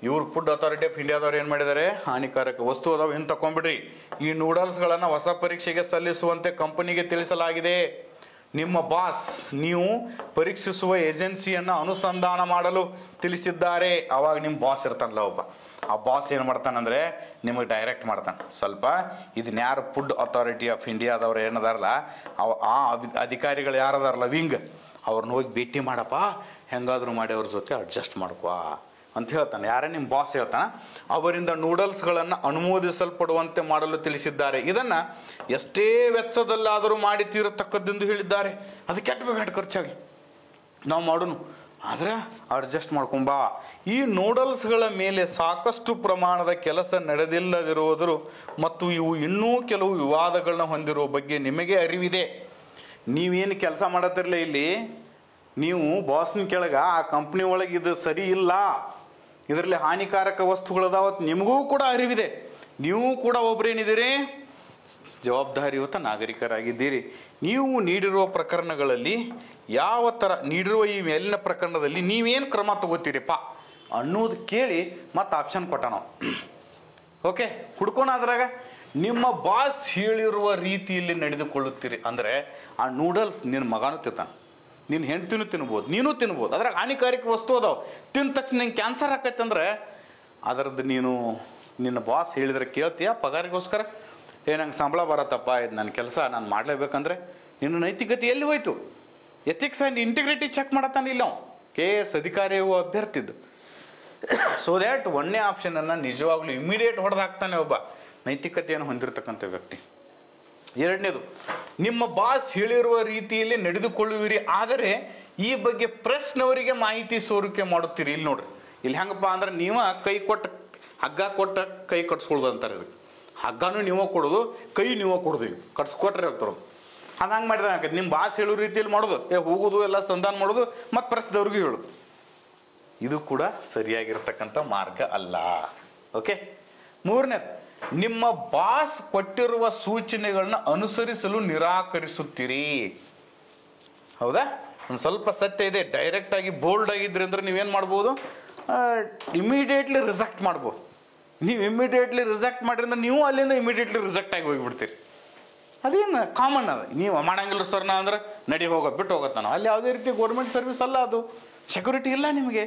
ಇವ್ರು ಫುಡ್ ಅಥಾರಿಟಿ ಆಫ್ ಇಂಡಿಯಾದವ್ರು ಏನು ಮಾಡಿದ್ದಾರೆ, ಹಾನಿಕಾರಕ ವಸ್ತು ಅದಾವ ಹಿಂಗೆ ತಗೊಂಡ್ಬಿಡ್ರಿ, ಈ ನೂಡಲ್ಸ್ಗಳನ್ನು ಹೊಸ ಪರೀಕ್ಷೆಗೆ ಸಲ್ಲಿಸುವಂತೆ ಕಂಪನಿಗೆ ತಿಳಿಸಲಾಗಿದೆ. ನಿಮ್ಮ ಬಾಸ್ ನೀವು ಪರೀಕ್ಷಿಸುವ ಏಜೆನ್ಸಿಯನ್ನು ಅನುಸಂಧಾನ ಮಾಡಲು ತಿಳಿಸಿದ್ದಾರೆ. ಅವಾಗ ನಿಮ್ಮ ಬಾಸ್ ಇರ್ತಾನಲ್ಲ ಒಬ್ಬ, ಆ ಬಾಸ್ ಏನು ಮಾಡ್ತಾನಂದ್ರೆ ನಿಮಗೆ ಡೈರೆಕ್ಟ್ ಮಾಡ್ತಾನೆ, ಸ್ವಲ್ಪ ಇದನ್ನ ಯಾರು ಫುಡ್ ಅಥಾರಿಟಿ ಆಫ್ ಇಂಡಿಯಾದವ್ರು ಏನದಾರಲ್ಲ ಆ ಅಧಿಕಾರಿಗಳು ಯಾರದಾರಲ್ಲ ವಿಂಗ್, ಅವ್ರನ್ನ ಹೋಗಿ ಭೇಟಿ ಮಾಡಪ್ಪ, ಹೆಂಗಾದ್ರೂ ಮಾಡಿ ಅವ್ರ ಜೊತೆ ಅಡ್ಜಸ್ಟ್ ಮಾಡ್ಕೋ ಅಂತ ಹೇಳ್ತಾನೆ. ಯಾರೇ ನಿಮ್ಮ ಬಾಸ್ ಹೇಳ್ತಾನೆ. ಅವರಿಂದ ನೂಡಲ್ಸ್ಗಳನ್ನು ಅನುಮೋದಿಸಲ್ಪಡುವಂತೆ ಮಾಡಲು ತಿಳಿಸಿದ್ದಾರೆ. ಇದನ್ನು ಎಷ್ಟೇ ವೆಚ್ಚದಲ್ಲಾದರೂ ಮಾಡಿ ತೀರತಕ್ಕದ್ದೆಂದು ಹೇಳಿದ್ದಾರೆ. ಅದು ಕೆಟ್ಟಬೇಕಾದ ಖರ್ಚಾಗಿ ನಾವು ಮಾಡೋನು, ಆದರೆ ಅಡ್ಜಸ್ಟ್ ಮಾಡ್ಕೊಂಬಾ. ಈ ನೂಡಲ್ಸ್ಗಳ ಮೇಲೆ ಸಾಕಷ್ಟು ಪ್ರಮಾಣದ ಕೆಲಸ ನಡೆದಿಲ್ಲದಿರುವುದರು ಮತ್ತು ಇವು ಇನ್ನೂ ಕೆಲವು ವಿವಾದಗಳನ್ನ ಹೊಂದಿರುವ ಬಗ್ಗೆ ನಿಮಗೆ ಅರಿವಿದೆ. ನೀವೇನು ಕೆಲಸ ಮಾಡತ್ತಿರಲಿಲ್ಲ ಇಲ್ಲಿ, ನೀವು ಬಾಸ್ನ ಕೆಳಗೆ ಆ ಕಂಪ್ನಿ ಒಳಗೆ ಇದು ಸರಿ ಇಲ್ಲ, ಇದರಲ್ಲಿ ಹಾನಿಕಾರಕ ವಸ್ತುಗಳದಾವ, ನಿಮಗೂ ಕೂಡ ಅರಿವಿದೆ. ನೀವು ಕೂಡ ಒಬ್ಬರೇನಿದ್ದೀರಿ, ಜವಾಬ್ದಾರಿಯುತ ನಾಗರಿಕರಾಗಿದ್ದೀರಿ. ನೀವು ನೀಡಿರುವ ಪ್ರಕರಣಗಳಲ್ಲಿ ಯಾವ ಥರ ನೀಡಿರುವ ಈ ಮೇಲಿನ ಪ್ರಕರಣದಲ್ಲಿ ನೀವೇನು ಕ್ರಮ ತಗೋತೀರಿಪ್ಪ ಅನ್ನೋದು ಕೇಳಿ ಮತ್ತೆ ಆಪ್ಷನ್ ಕೊಟ್ಟ ನಾವು. ಓಕೆ, ಹುಡ್ಕೋಣ. ಅದ್ರಾಗ ನಿಮ್ಮ ಬಾಸ್ ಹೇಳಿರುವ ರೀತಿಯಲ್ಲಿ ನಡೆದುಕೊಳ್ಳುತ್ತೀರಿ ಅಂದರೆ ಆ ನೂಡಲ್ಸ್ ನಿನ್ನ ಮಗನೂ ತಿಂತಾನೆ, ನಿನ್ನ ಹೆಂಡ್ತಿನೂ ತಿನ್ಬೋದು, ನೀನು ತಿನ್ಬೋದು. ಅದ್ರಾಗ ಹಾನಿಕಾರಕ ವಸ್ತು ಅದಾವ, ತಿಂದ ತಕ್ಷಣ ನಿಂಗೆ ಕ್ಯಾನ್ಸರ್ ಆಕೈತೆ ಅಂದರೆ ಅದರದ್ದು ನೀನು ನಿನ್ನ ಬಾಸ್ ಹೇಳಿದ್ರೆ ಕೇಳ್ತೀಯ ಪಗಾರಿಗೋಸ್ಕರ? ನಂಗೆ ಸಂಬಳ ಬರತ್ತಪ್ಪ, ಇದು ನನ್ನ ಕೆಲಸ ನಾನು ಮಾಡಲೇಬೇಕಂದ್ರೆ ನಿನ್ನ ನೈತಿಕತೆ ಎಲ್ಲಿ ಹೋಯ್ತು? ಎಥಿಕ್ಸ್ ಆ್ಯಂಡ್ ಇಂಟಿಗ್ರಿಟಿ ಚೆಕ್ ಮಾಡತ್ತಾನಿಲ್ಲ ನಾವು, KS ಅಧಿಕಾರಿಯು ಅಭ್ಯರ್ಥಿದ್ದು. ಸೊ ದ್ಯಾಟ್ ಒಂದನೇ ಆಪ್ಷನನ್ನು ನಿಜವಾಗ್ಲೂ ಇಮಿಡಿಯೇಟ್ ಹೊಡೆದಾಕ್ತಾನೆ ಒಬ್ಬ ನೈತಿಕತೆಯನ್ನು ಹೊಂದಿರತಕ್ಕಂಥ ವ್ಯಕ್ತಿ. ಎರಡನೇದು, ನಿಮ್ಮ ಬಾಸ್ ಹೇಳಿರುವ ರೀತಿಯಲ್ಲಿ ನಡೆದುಕೊಳ್ಳುವಿರಿ, ಆದರೆ ಈ ಬಗ್ಗೆ ಪ್ರೆಸ್ನವರಿಗೆ ಮಾಹಿತಿ ಸೋರಿಕೆ ಮಾಡುತ್ತೀರಿ. ಇಲ್ಲಿ ನೋಡ್ರಿ, ಇಲ್ಲಿ ಹೆಂಗಪ್ಪ ಅಂದ್ರೆ ನೀವ ಕೈ ಕೊಟ್ಟು ಹಗ್ಗ ಕೊಟ್ಟ ಕೈ ಕಟ್ಸ್ಕೊಳ್ದು ಅಂತಾರೆ. ಇದಕ್ಕೆ ಹಗ್ಗನೂ ನೀವೋ ಕೊಡೋದು, ಕೈ ನೀವೋ ಕೊಡೋದು, ಈಗ ಕಟ್ಸ್ಕೊಟ್ರೆ ಹೇಳ್ತಾರೋದು. ಅದು ಹಂಗೆ ಮಾಡಿದ್ರೆ ಹಾಕೈತಿ. ನಿಮ್ಮ ಬಾಸ್ ಹೇಳೋ ರೀತಿಯಲ್ಲಿ ಮಾಡೋದು, ಹೋಗೋದು ಎಲ್ಲ ಸಂಧಾನ ಮಾಡೋದು, ಮತ್ತು ಪ್ರೆಸ್ದವ್ರಿಗೂ ಹೇಳೋದು, ಇದು ಕೂಡ ಸರಿಯಾಗಿರ್ತಕ್ಕಂಥ ಮಾರ್ಗ ಅಲ್ಲ. ಓಕೆ. ಮೂರನೇದು, ನಿಮ್ಮ ಬಾಸ್ ಕೊಟ್ಟಿರುವ ಸೂಚನೆಗಳನ್ನ ಅನುಸರಿಸಲು ನಿರಾಕರಿಸುತ್ತೀರಿ. ಹೌದಾ? ಒಂದು ಸ್ವಲ್ಪ ಸತ್ಯ ಇದೆ. ಡೈರೆಕ್ಟ್ ಆಗಿ ಬೋಲ್ಡ್ ಆಗಿದ್ರಿ ಅಂದ್ರೆ ನೀವೇನು ಮಾಡ್ಬೋದು, ಇಮಿಡಿಯೇಟ್ಲಿ ರಿಜೆಕ್ಟ್ ಮಾಡ್ಬೋದು. ನೀವು ಇಮಿಡಿಯೇಟ್ಲಿ ರಿಜೆಕ್ಟ್ ಮಾಡಿದ್ರೆ ನೀವು ಅಲ್ಲಿಂದ ಇಮಿಡಿಯೇಟ್ಲಿ ರಿಜೆಕ್ಟ್ ಆಗಿ ಹೋಗಿಬಿಡ್ತೀರಿ. ಅದೇನು ಕಾಮನ್ ಅದ. ನೀವು ಮಾಡಂಗಿಲ್ಲ ಸರ್ ನಾ ಅಂದ್ರೆ ನಡಿ ಹೋಗೋದು ಬಿಟ್ಟು ಹೋಗುತ್ತೆ. ನಾವು ಅಲ್ಲಿ ಯಾವುದೇ ರೀತಿ ಗೌರ್ಮೆಂಟ್ ಸರ್ವಿಸ್ ಅಲ್ಲ, ಅದು ಸೆಕ್ಯೂರಿಟಿ ಇಲ್ಲ ನಿಮಗೆ,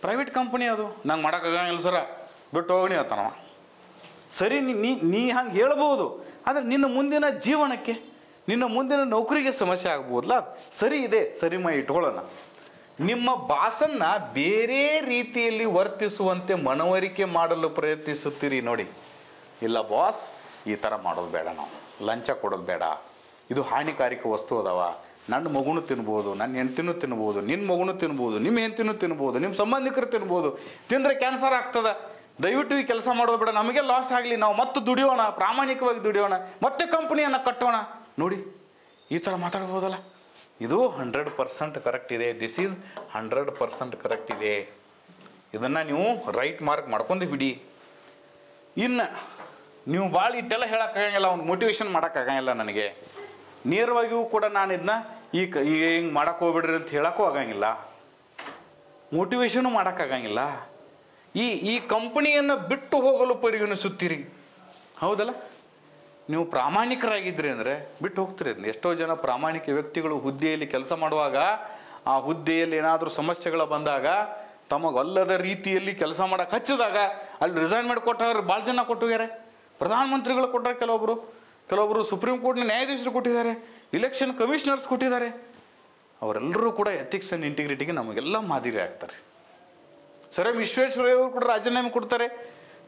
ಪ್ರೈವೇಟ್ ಕಂಪ್ನಿ ಅದು. ನಂಗೆ ಮಾಡೋಕ್ಕಾಗಂಗಿಲ್ಲ ಸರ ಬಿಟ್ಟು ಹೋಗಿ ಅಂತಾನವ. ಸರಿ, ನೀ ಹಂಗೆ ಹೇಳ್ಬೋದು, ಆದರೆ ನಿನ್ನ ಮುಂದಿನ ಜೀವನಕ್ಕೆ, ನಿನ್ನ ಮುಂದಿನ ನೌಕರಿಗೆ ಸಮಸ್ಯೆ ಆಗ್ಬೋದಲ್ಲ. ಸರಿ ಇದೆ, ಸರಿ ಇಟ್ಕೊಳ್ಳೋಣ. ನಿಮ್ಮ ಬಾಸನ್ನ ಬೇರೆ ರೀತಿಯಲ್ಲಿ ವರ್ತಿಸುವಂತೆ ಮನವರಿಕೆ ಮಾಡಲು ಪ್ರಯತ್ನಿಸುತ್ತೀರಿ ನೋಡಿ. ಇಲ್ಲ ಬಾಸ್, ಈ ಥರ ಮಾಡೋದು ಬೇಡ ನಾವು. ಲಂಚ ಕೊಡೋದು ಬೇಡ, ಇದು ಹಾನಿಕಾರಕ ವಸ್ತು ಅದಾವ, ನನ್ನ ಮಗುನು ತಿನ್ಬೋದು, ನನ್ನ ಹೆಂಡ್ತಿನೂ ತಿನ್ಬೋದು, ನಿನ್ನ ಮಗುನು ತಿನ್ಬೋದು, ನಿಮ್ಮ ಹೆಂಡ್ತಿನೂ ತಿನ್ಬೋದು, ನಿಮ್ಮ ಸಂಬಂಧಿಕರು ತಿನ್ಬೋದು, ತಿಂದರೆ ಕ್ಯಾನ್ಸರ್ ಆಗ್ತದೆ, ದಯವಿಟ್ಟು ಈ ಕೆಲಸ ಮಾಡೋದು ಬೇಡ, ನಮಗೆ ಲಾಸ್ ಆಗಲಿ, ನಾವು ಮತ್ತೆ ದುಡಿಯೋಣ, ಪ್ರಾಮಾಣಿಕವಾಗಿ ದುಡಿಯೋಣ, ಮತ್ತೆ ಕಂಪ್ನಿಯನ್ನು ಕಟ್ಟೋಣ. ನೋಡಿ ಈ ಥರ ಮಾತಾಡ್ಬೋದಲ್ಲ. ಇದು 100% ಕರೆಕ್ಟ್ ಇದೆ. ದಿಸ್ ಈಸ್ 100% ಕರೆಕ್ಟ್ ಇದೆ. ಇದನ್ನು ನೀವು ರೈಟ್ ಮಾರ್ಕ್ ಮಾಡ್ಕೊಂಡು ಬಿಡಿ. ಇನ್ನು ನೀವು ಭಾಳ ಇಟ್ಟೆಲ್ಲ ಹೇಳೋಕ್ಕಾಗಂಗಿಲ್ಲ, ಅವ್ನು ಮೋಟಿವೇಶನ್ ಮಾಡೋಕ್ಕಾಗಂಗಿಲ್ಲ. ನನಗೆ ನೇರವಾಗಿಯೂ ಕೂಡ ನಾನು ಇದನ್ನ ಈಗ ಹಿಂಗೆ ಮಾಡೋಕ್ಕೆ ಹೋಗ್ಬಿಡ್ರಿ ಅಂತ ಹೇಳೋಕ್ಕೂ ಆಗಂಗಿಲ್ಲ, ಮೋಟಿವೇಶನು ಮಾಡೋಕ್ಕಾಗಂಗಿಲ್ಲ. ಈ ಕಂಪನಿಯನ್ನು ಬಿಟ್ಟು ಹೋಗಲು ಪರಿಗಣಿಸುತ್ತೀರಿ, ಹೌದಲ್ಲ? ನೀವು ಪ್ರಾಮಾಣಿಕರಾಗಿದ್ರಿ ಅಂದರೆ ಬಿಟ್ಟು ಹೋಗ್ತೀರಿ. ಎಷ್ಟೋ ಜನ ಪ್ರಾಮಾಣಿಕ ವ್ಯಕ್ತಿಗಳು ಹುದ್ದೆಯಲ್ಲಿ ಕೆಲಸ ಮಾಡುವಾಗ ಆ ಹುದ್ದೆಯಲ್ಲಿ ಏನಾದರೂ ಸಮಸ್ಯೆಗಳು ಬಂದಾಗ ತಮಗಲ್ಲದ ರೀತಿಯಲ್ಲಿ ಕೆಲಸ ಮಾಡೋಕೆ ಹಚ್ಚಿದಾಗ ಅಲ್ಲಿ ರಿಸೈನ್ ಮಾಡಿ ಕೊಟ್ಟವ್ರು ಭಾಳ ಜನ ಕೊಟ್ಟೋಗ್ಯಾರೆ. ಪ್ರಧಾನಮಂತ್ರಿಗಳು ಕೊಟ್ಟರೆ, ಕೆಲವೊಬ್ಬರು ಸುಪ್ರೀಂ ಕೋರ್ಟ್ನ ನ್ಯಾಯಾಧೀಶರು ಕೊಟ್ಟಿದ್ದಾರೆ, ಇಲೆಕ್ಷನ್ ಕಮಿಷನರ್ಸ್ ಕೊಟ್ಟಿದ್ದಾರೆ. ಅವರೆಲ್ಲರೂ ಕೂಡ ಎಥಿಕ್ಸ್ ಆ್ಯಂಡ್ ಇಂಟಿಗ್ರಿಟಿಗೆ ನಮಗೆಲ್ಲ ಮಾದರಿ ಆಗ್ತಾರೆ. ಸರ್ ಎಂ ವಿಶ್ವೇಶ್ವರಯ್ಯ ಅವರು ಕೂಡ ರಾಜೀನಾಮೆ ಕೊಡ್ತಾರೆ.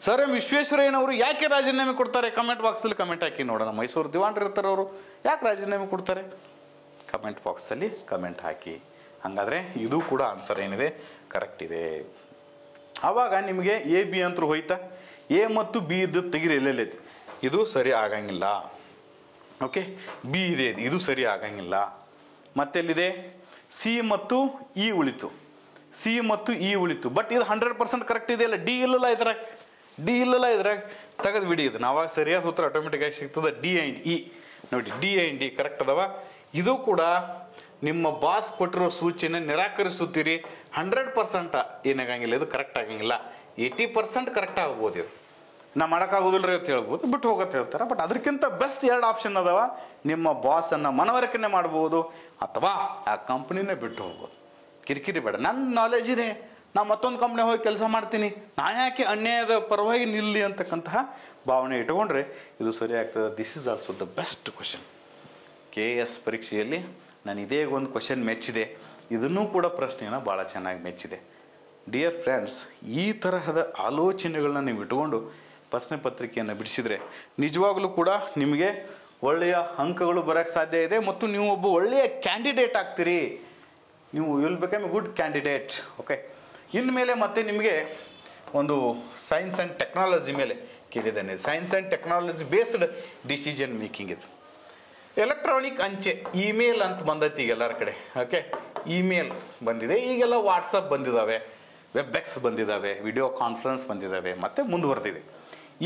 ಸರ್ ಎಂ ವಿಶ್ವೇಶ್ವರಯ್ಯನವರು ಯಾಕೆ ರಾಜೀನಾಮೆ ಕೊಡ್ತಾರೆ? ಕಮೆಂಟ್ ಬಾಕ್ಸಲ್ಲಿ ಕಮೆಂಟ್ ಹಾಕಿ ನೋಡೋಣ. ಮೈಸೂರು ದಿವಾಣರು ಇರ್ತಾರೆ, ಅವರು ಯಾಕೆ ರಾಜೀನಾಮೆ ಕೊಡ್ತಾರೆ? ಕಮೆಂಟ್ ಬಾಕ್ಸಲ್ಲಿ ಕಮೆಂಟ್ ಹಾಕಿ. ಹಾಗಾದರೆ ಇದು ಕೂಡ ಆನ್ಸರ್ ಏನಿದೆ ಕರೆಕ್ಟ್ ಇದೆ. ಆವಾಗ ನಿಮಗೆ ಎ ಬಿ ಅಂತೂ ಹೋಯ್ತಾ, ಎ ಮತ್ತು ಬಿ ಇದ್ದದ್ದು ತೆಗಿರಿ, ಎಲ್ಲೆಲ್ಲೈತಿ, ಇದು ಸರಿ ಆಗಂಗಿಲ್ಲ. ಓಕೆ, ಬಿ ಇದೆ, ಇದು ಸರಿ ಆಗಂಗಿಲ್ಲ. ಮತ್ತೆಲ್ಲಿದೆ? ಸಿ ಮತ್ತು ಇ ಉಳಿತು, ಸಿ ಮತ್ತು ಇ ಉಳಿತು. ಬಟ್ ಇದು 100% ಕರೆಕ್ಟ್ ಇದೆಯಲ್ಲ. ಡಿ ಇಲ್ಲಲ್ಲ ಇದ್ರಾಗ ತೆಗೆದು ಬಿಡಿ. ಇದು ನಾವಾಗ ಸರಿಯಾದ ಉತ್ತರ ಆಟೋಮೆಟಿಕ್ ಆಗಿ ಸಿಗ್ತದೆ. ಡಿ ಆ್ಯಂಡ್ ಇ ನೋಡಿ, ಡಿ ಆ್ಯಂಡ್ ಡಿ ಕರೆಕ್ಟ್ ಅದಾವ. ಇದು ಕೂಡ ನಿಮ್ಮ ಬಾಸ್ ಕೊಟ್ಟಿರೋ ಸೂಚನೆ ನಿರಾಕರಿಸುತ್ತೀರಿ. 100% ಏನಾಗಂಗಿಲ್ಲ, ಇದು ಕರೆಕ್ಟ್ ಆಗಂಗಿಲ್ಲ. 80% ಕರೆಕ್ಟ್ ಆಗ್ಬೋದು. ಇದು ನಾ ಮಾಡೋಕ್ಕಾಗೋದಿಲ್ಲ ಅಂತ ಹೇಳ್ಬೋದು, ಬಿಟ್ಟು ಹೋಗತ್ತೆ ಹೇಳ್ತಾರೆ. ಬಟ್ ಅದಕ್ಕಿಂತ ಬೆಸ್ಟ್ 2 ಆಪ್ಷನ್ ಅದಾವ. ನಿಮ್ಮ ಬಾಸನ್ನು ಮನವರಿಕೆ ಮಾಡ್ಬೋದು ಅಥವಾ ಆ ಕಂಪ್ನಿನೇ ಬಿಟ್ಟು ಹೋಗ್ಬೋದು. ಕಿರಿಕಿರಿ ಬೇಡ, ನನ್ನ ನಾಲೆಜ್ ಇದೆ, ನಾ ಮತ್ತೊಂದು ಕಂಪ್ನಿ ಹೋಗಿ ಕೆಲಸ ಮಾಡ್ತೀನಿ, ನಾ ಯಾಕೆ ಅನ್ಯಾಯದ ಪರವಾಗಿ ನಿಲ್ಲಿ ಅಂತಕ್ಕಂತಹ ಭಾವನೆ ಇಟ್ಕೊಂಡ್ರೆ ಇದು ಸರಿ ಆಗ್ತದೆ. This is also the best question. KS ಪರೀಕ್ಷೆಯಲ್ಲಿ ನಾನು ಇದೇ ಒಂದು ಕ್ವಶನ್ ಮೆಚ್ಚಿದೆ, ಇದನ್ನೂ ಕೂಡ ಪ್ರಶ್ನೆಯನ್ನು ಭಾಳ ಚೆನ್ನಾಗಿ ಮೆಚ್ಚಿದೆ. ಡಿಯರ್ ಫ್ರೆಂಡ್ಸ್, ಈ ತರಹದ ಆಲೋಚನೆಗಳನ್ನ ನೀವು ಇಟ್ಕೊಂಡು ಪ್ರಶ್ನೆ ಪತ್ರಿಕೆಯನ್ನು ಬಿಡಿಸಿದರೆ ನಿಜವಾಗ್ಲೂ ಕೂಡ ನಿಮಗೆ ಒಳ್ಳೆಯ ಅಂಕಗಳು ಬರೋಕ್ಕೆ ಸಾಧ್ಯ ಇದೆ ಮತ್ತು ನೀವು ಒಬ್ಬ ಒಳ್ಳೆಯ ಕ್ಯಾಂಡಿಡೇಟ್ ಆಗ್ತೀರಿ. ನೀವು will become A good candidate. Okay, ಇನ್ಮೇಲೆ ಮತ್ತೆ ನಿಮಗೆ ಒಂದು ಸೈನ್ಸ್ ಆ್ಯಂಡ್ ಟೆಕ್ನಾಲಜಿ ಮೇಲೆ ಕೇಳಿದ್ದೇನೆ. Science and technology based decision making. ಇದು ಎಲೆಕ್ಟ್ರಾನಿಕ್ ಅಂಚೆ, ಇಮೇಲ್ ಅಂತ ಬಂದೈತಿ ಈಗ ಎಲ್ಲರ ಕಡೆ. ಓಕೆ, ಇಮೇಲ್ ಬಂದಿದೆ, ಈಗೆಲ್ಲ ವಾಟ್ಸಪ್ ಬಂದಿದ್ದಾವೆ, ವೆಬ್ಎಕ್ಸ್ ಬಂದಿದ್ದಾವೆ, ವಿಡಿಯೋ ಕಾನ್ಫರೆನ್ಸ್ ಬಂದಿದ್ದಾವೆ, ಮತ್ತು ಮುಂದುವರೆದಿದೆ.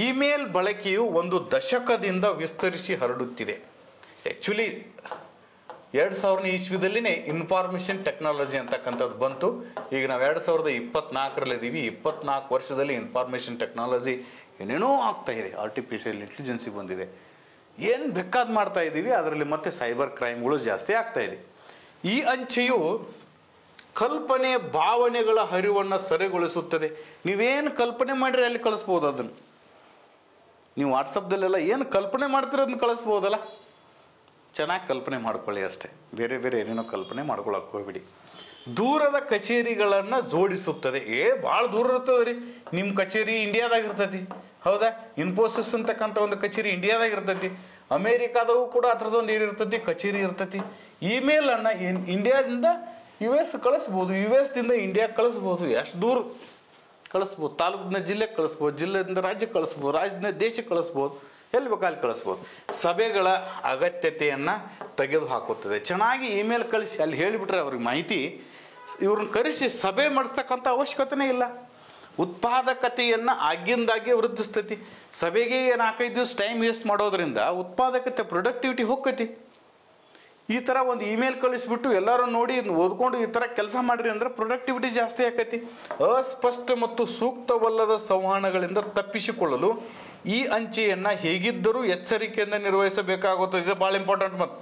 ಇಮೇಲ್ ಬಳಕೆಯು ಒಂದು ದಶಕದಿಂದ ವಿಸ್ತರಿಸಿ ಹರಡುತ್ತಿದೆ. ಆ್ಯಕ್ಚುಲಿ 2000 ಇಸ್ವಿದಲ್ಲಿನೇ ಇನ್ಫಾರ್ಮೇಷನ್ ಟೆಕ್ನಾಲಜಿ ಅಂತಕ್ಕಂಥದ್ದು ಬಂತು. ಈಗ ನಾವು 2024ರಲ್ಲಿದ್ದೀವಿ. 24 ವರ್ಷದಲ್ಲಿ ಇನ್ಫಾರ್ಮೇಷನ್ ಟೆಕ್ನಾಲಜಿ ಏನೇನೋ ಆಗ್ತಾ ಇದೆ. ಆರ್ಟಿಫಿಷಿಯಲ್ ಇಂಟೆಲಿಜೆನ್ಸಿ ಬಂದಿದೆ, ಏನು ಬೇಕಾದ ಮಾಡ್ತಾ ಇದ್ದೀವಿ. ಅದರಲ್ಲಿ ಮತ್ತೆ ಸೈಬರ್ ಕ್ರೈಮ್ಗಳು ಜಾಸ್ತಿ ಆಗ್ತಾ ಇದೆ. ಈ ಅಂಚೆಯು ಕಲ್ಪನೆ ಭಾವನೆಗಳ ಹರಿವನ್ನು ಸರಿಗೊಳಿಸುತ್ತದೆ. ನೀವೇನು ಕಲ್ಪನೆ ಮಾಡಿರಿ ಅಲ್ಲಿ ಕಳಿಸ್ಬೋದು. ಅದನ್ನು ನೀವು ವಾಟ್ಸಪ್ದಲ್ಲೆಲ್ಲ ಏನು ಕಲ್ಪನೆ ಮಾಡ್ತೀರೋ ಅದನ್ನ ಕಳಿಸ್ಬೋದಲ್ಲ. ಚೆನ್ನಾಗಿ ಕಲ್ಪನೆ ಮಾಡ್ಕೊಳ್ಳಿ ಅಷ್ಟೇ, ಬೇರೆ ಏನೇನೋ ಕಲ್ಪನೆ ಮಾಡ್ಕೊಳಕ್ಕೆ ಹೋಗ್ಬಿಡಿ. ದೂರದ ಕಚೇರಿಗಳನ್ನು ಜೋಡಿಸುತ್ತದೆ. ಭಾಳ ದೂರ ಇರ್ತದೆ ರೀ. ನಿಮ್ಮ ಕಚೇರಿ ಇಂಡಿಯಾದಾಗ ಇರ್ತೈತಿ, ಹೌದಾ? ಇನ್ಫೋಸಿಸ್ ಅಂತಕ್ಕಂಥ ಒಂದು ಕಚೇರಿ ಇಂಡಿಯಾದಾಗ ಇರ್ತೈತಿ. ಅಮೇರಿಕಾದಾಗೂ ಕೂಡ ಅದ್ರದ್ದೊಂದು ಏನಿರ್ತೈತಿ, ಕಚೇರಿ ಇರ್ತೈತಿ. ಇಮೇಲನ್ನು ಇಂಡಿಯಾದಿಂದ US ಕಳಿಸ್ಬೋದು, US ಇಂಡಿಯಾ ಕಳಿಸ್ಬೋದು. ಎಷ್ಟು ದೂರ ಕಳಿಸ್ಬೋದು? ತಾಲೂಕಿನ ಜಿಲ್ಲೆಗೆ ಕಳಿಸ್ಬೋದು, ಜಿಲ್ಲೆಯಿಂದ ರಾಜ್ಯಕ್ಕೆ ಕಳಿಸ್ಬೋದು, ರಾಜ್ಯದಿಂದ ದೇಶಕ್ಕೆ ಕಳಿಸ್ಬೋದು, ಎಲ್ಲಿ ಬೇಕಾದ್ರೆ ಕಳಿಸ್ಬೋದು. ಸಭೆಗಳ ಅಗತ್ಯತೆಯನ್ನು ತೆಗೆದು ಹಾಕುತ್ತದೆ. ಚೆನ್ನಾಗಿ ಇಮೇಲ್ ಕಳಿಸಿ ಅಲ್ಲಿ ಹೇಳಿಬಿಟ್ರೆ ಅವ್ರಿಗೆ ಮಾಹಿತಿ, ಇವ್ರನ್ನ ಕರೆಸಿ ಸಭೆ ಮಾಡಿಸ್ತಕ್ಕಂಥ ಅವಶ್ಯಕತೆನೇ ಇಲ್ಲ. ಉತ್ಪಾದಕತೆಯನ್ನು ಆಗಿಂದಾಗೆ ವೃದ್ಧಿಸ್ತೈತಿ. ಸಭೆಗೆ 4-5 ದಿವಸ ಟೈಮ್ ವೇಸ್ಟ್ ಮಾಡೋದ್ರಿಂದ ಉತ್ಪಾದಕತೆ, ಪ್ರೊಡಕ್ಟಿವಿಟಿ ಹೋಗ್ತೈತಿ. ಈ ಥರ ಒಂದು ಇಮೇಲ್ ಕಳಿಸ್ಬಿಟ್ಟು ಎಲ್ಲರೂ ನೋಡಿ ಓದ್ಕೊಂಡು ಈ ಥರ ಕೆಲಸ ಮಾಡಿರಿ ಅಂದ್ರೆ ಪ್ರೊಡಕ್ಟಿವಿಟಿ ಜಾಸ್ತಿ ಆಕೈತಿ. ಅಸ್ಪಷ್ಟ ಮತ್ತು ಸೂಕ್ತವಲ್ಲದ ಸಂವಹನಗಳಿಂದ ತಪ್ಪಿಸಿಕೊಳ್ಳಲು ಈ ಅಂಚೆಯನ್ನು ಹೇಗಿದ್ದರೂ ಎಚ್ಚರಿಕೆಯಿಂದ ನಿರ್ವಹಿಸಬೇಕಾಗುತ್ತದೆ. ಇದು ಭಾಳ ಇಂಪಾರ್ಟೆಂಟ್. ಮತ್ತು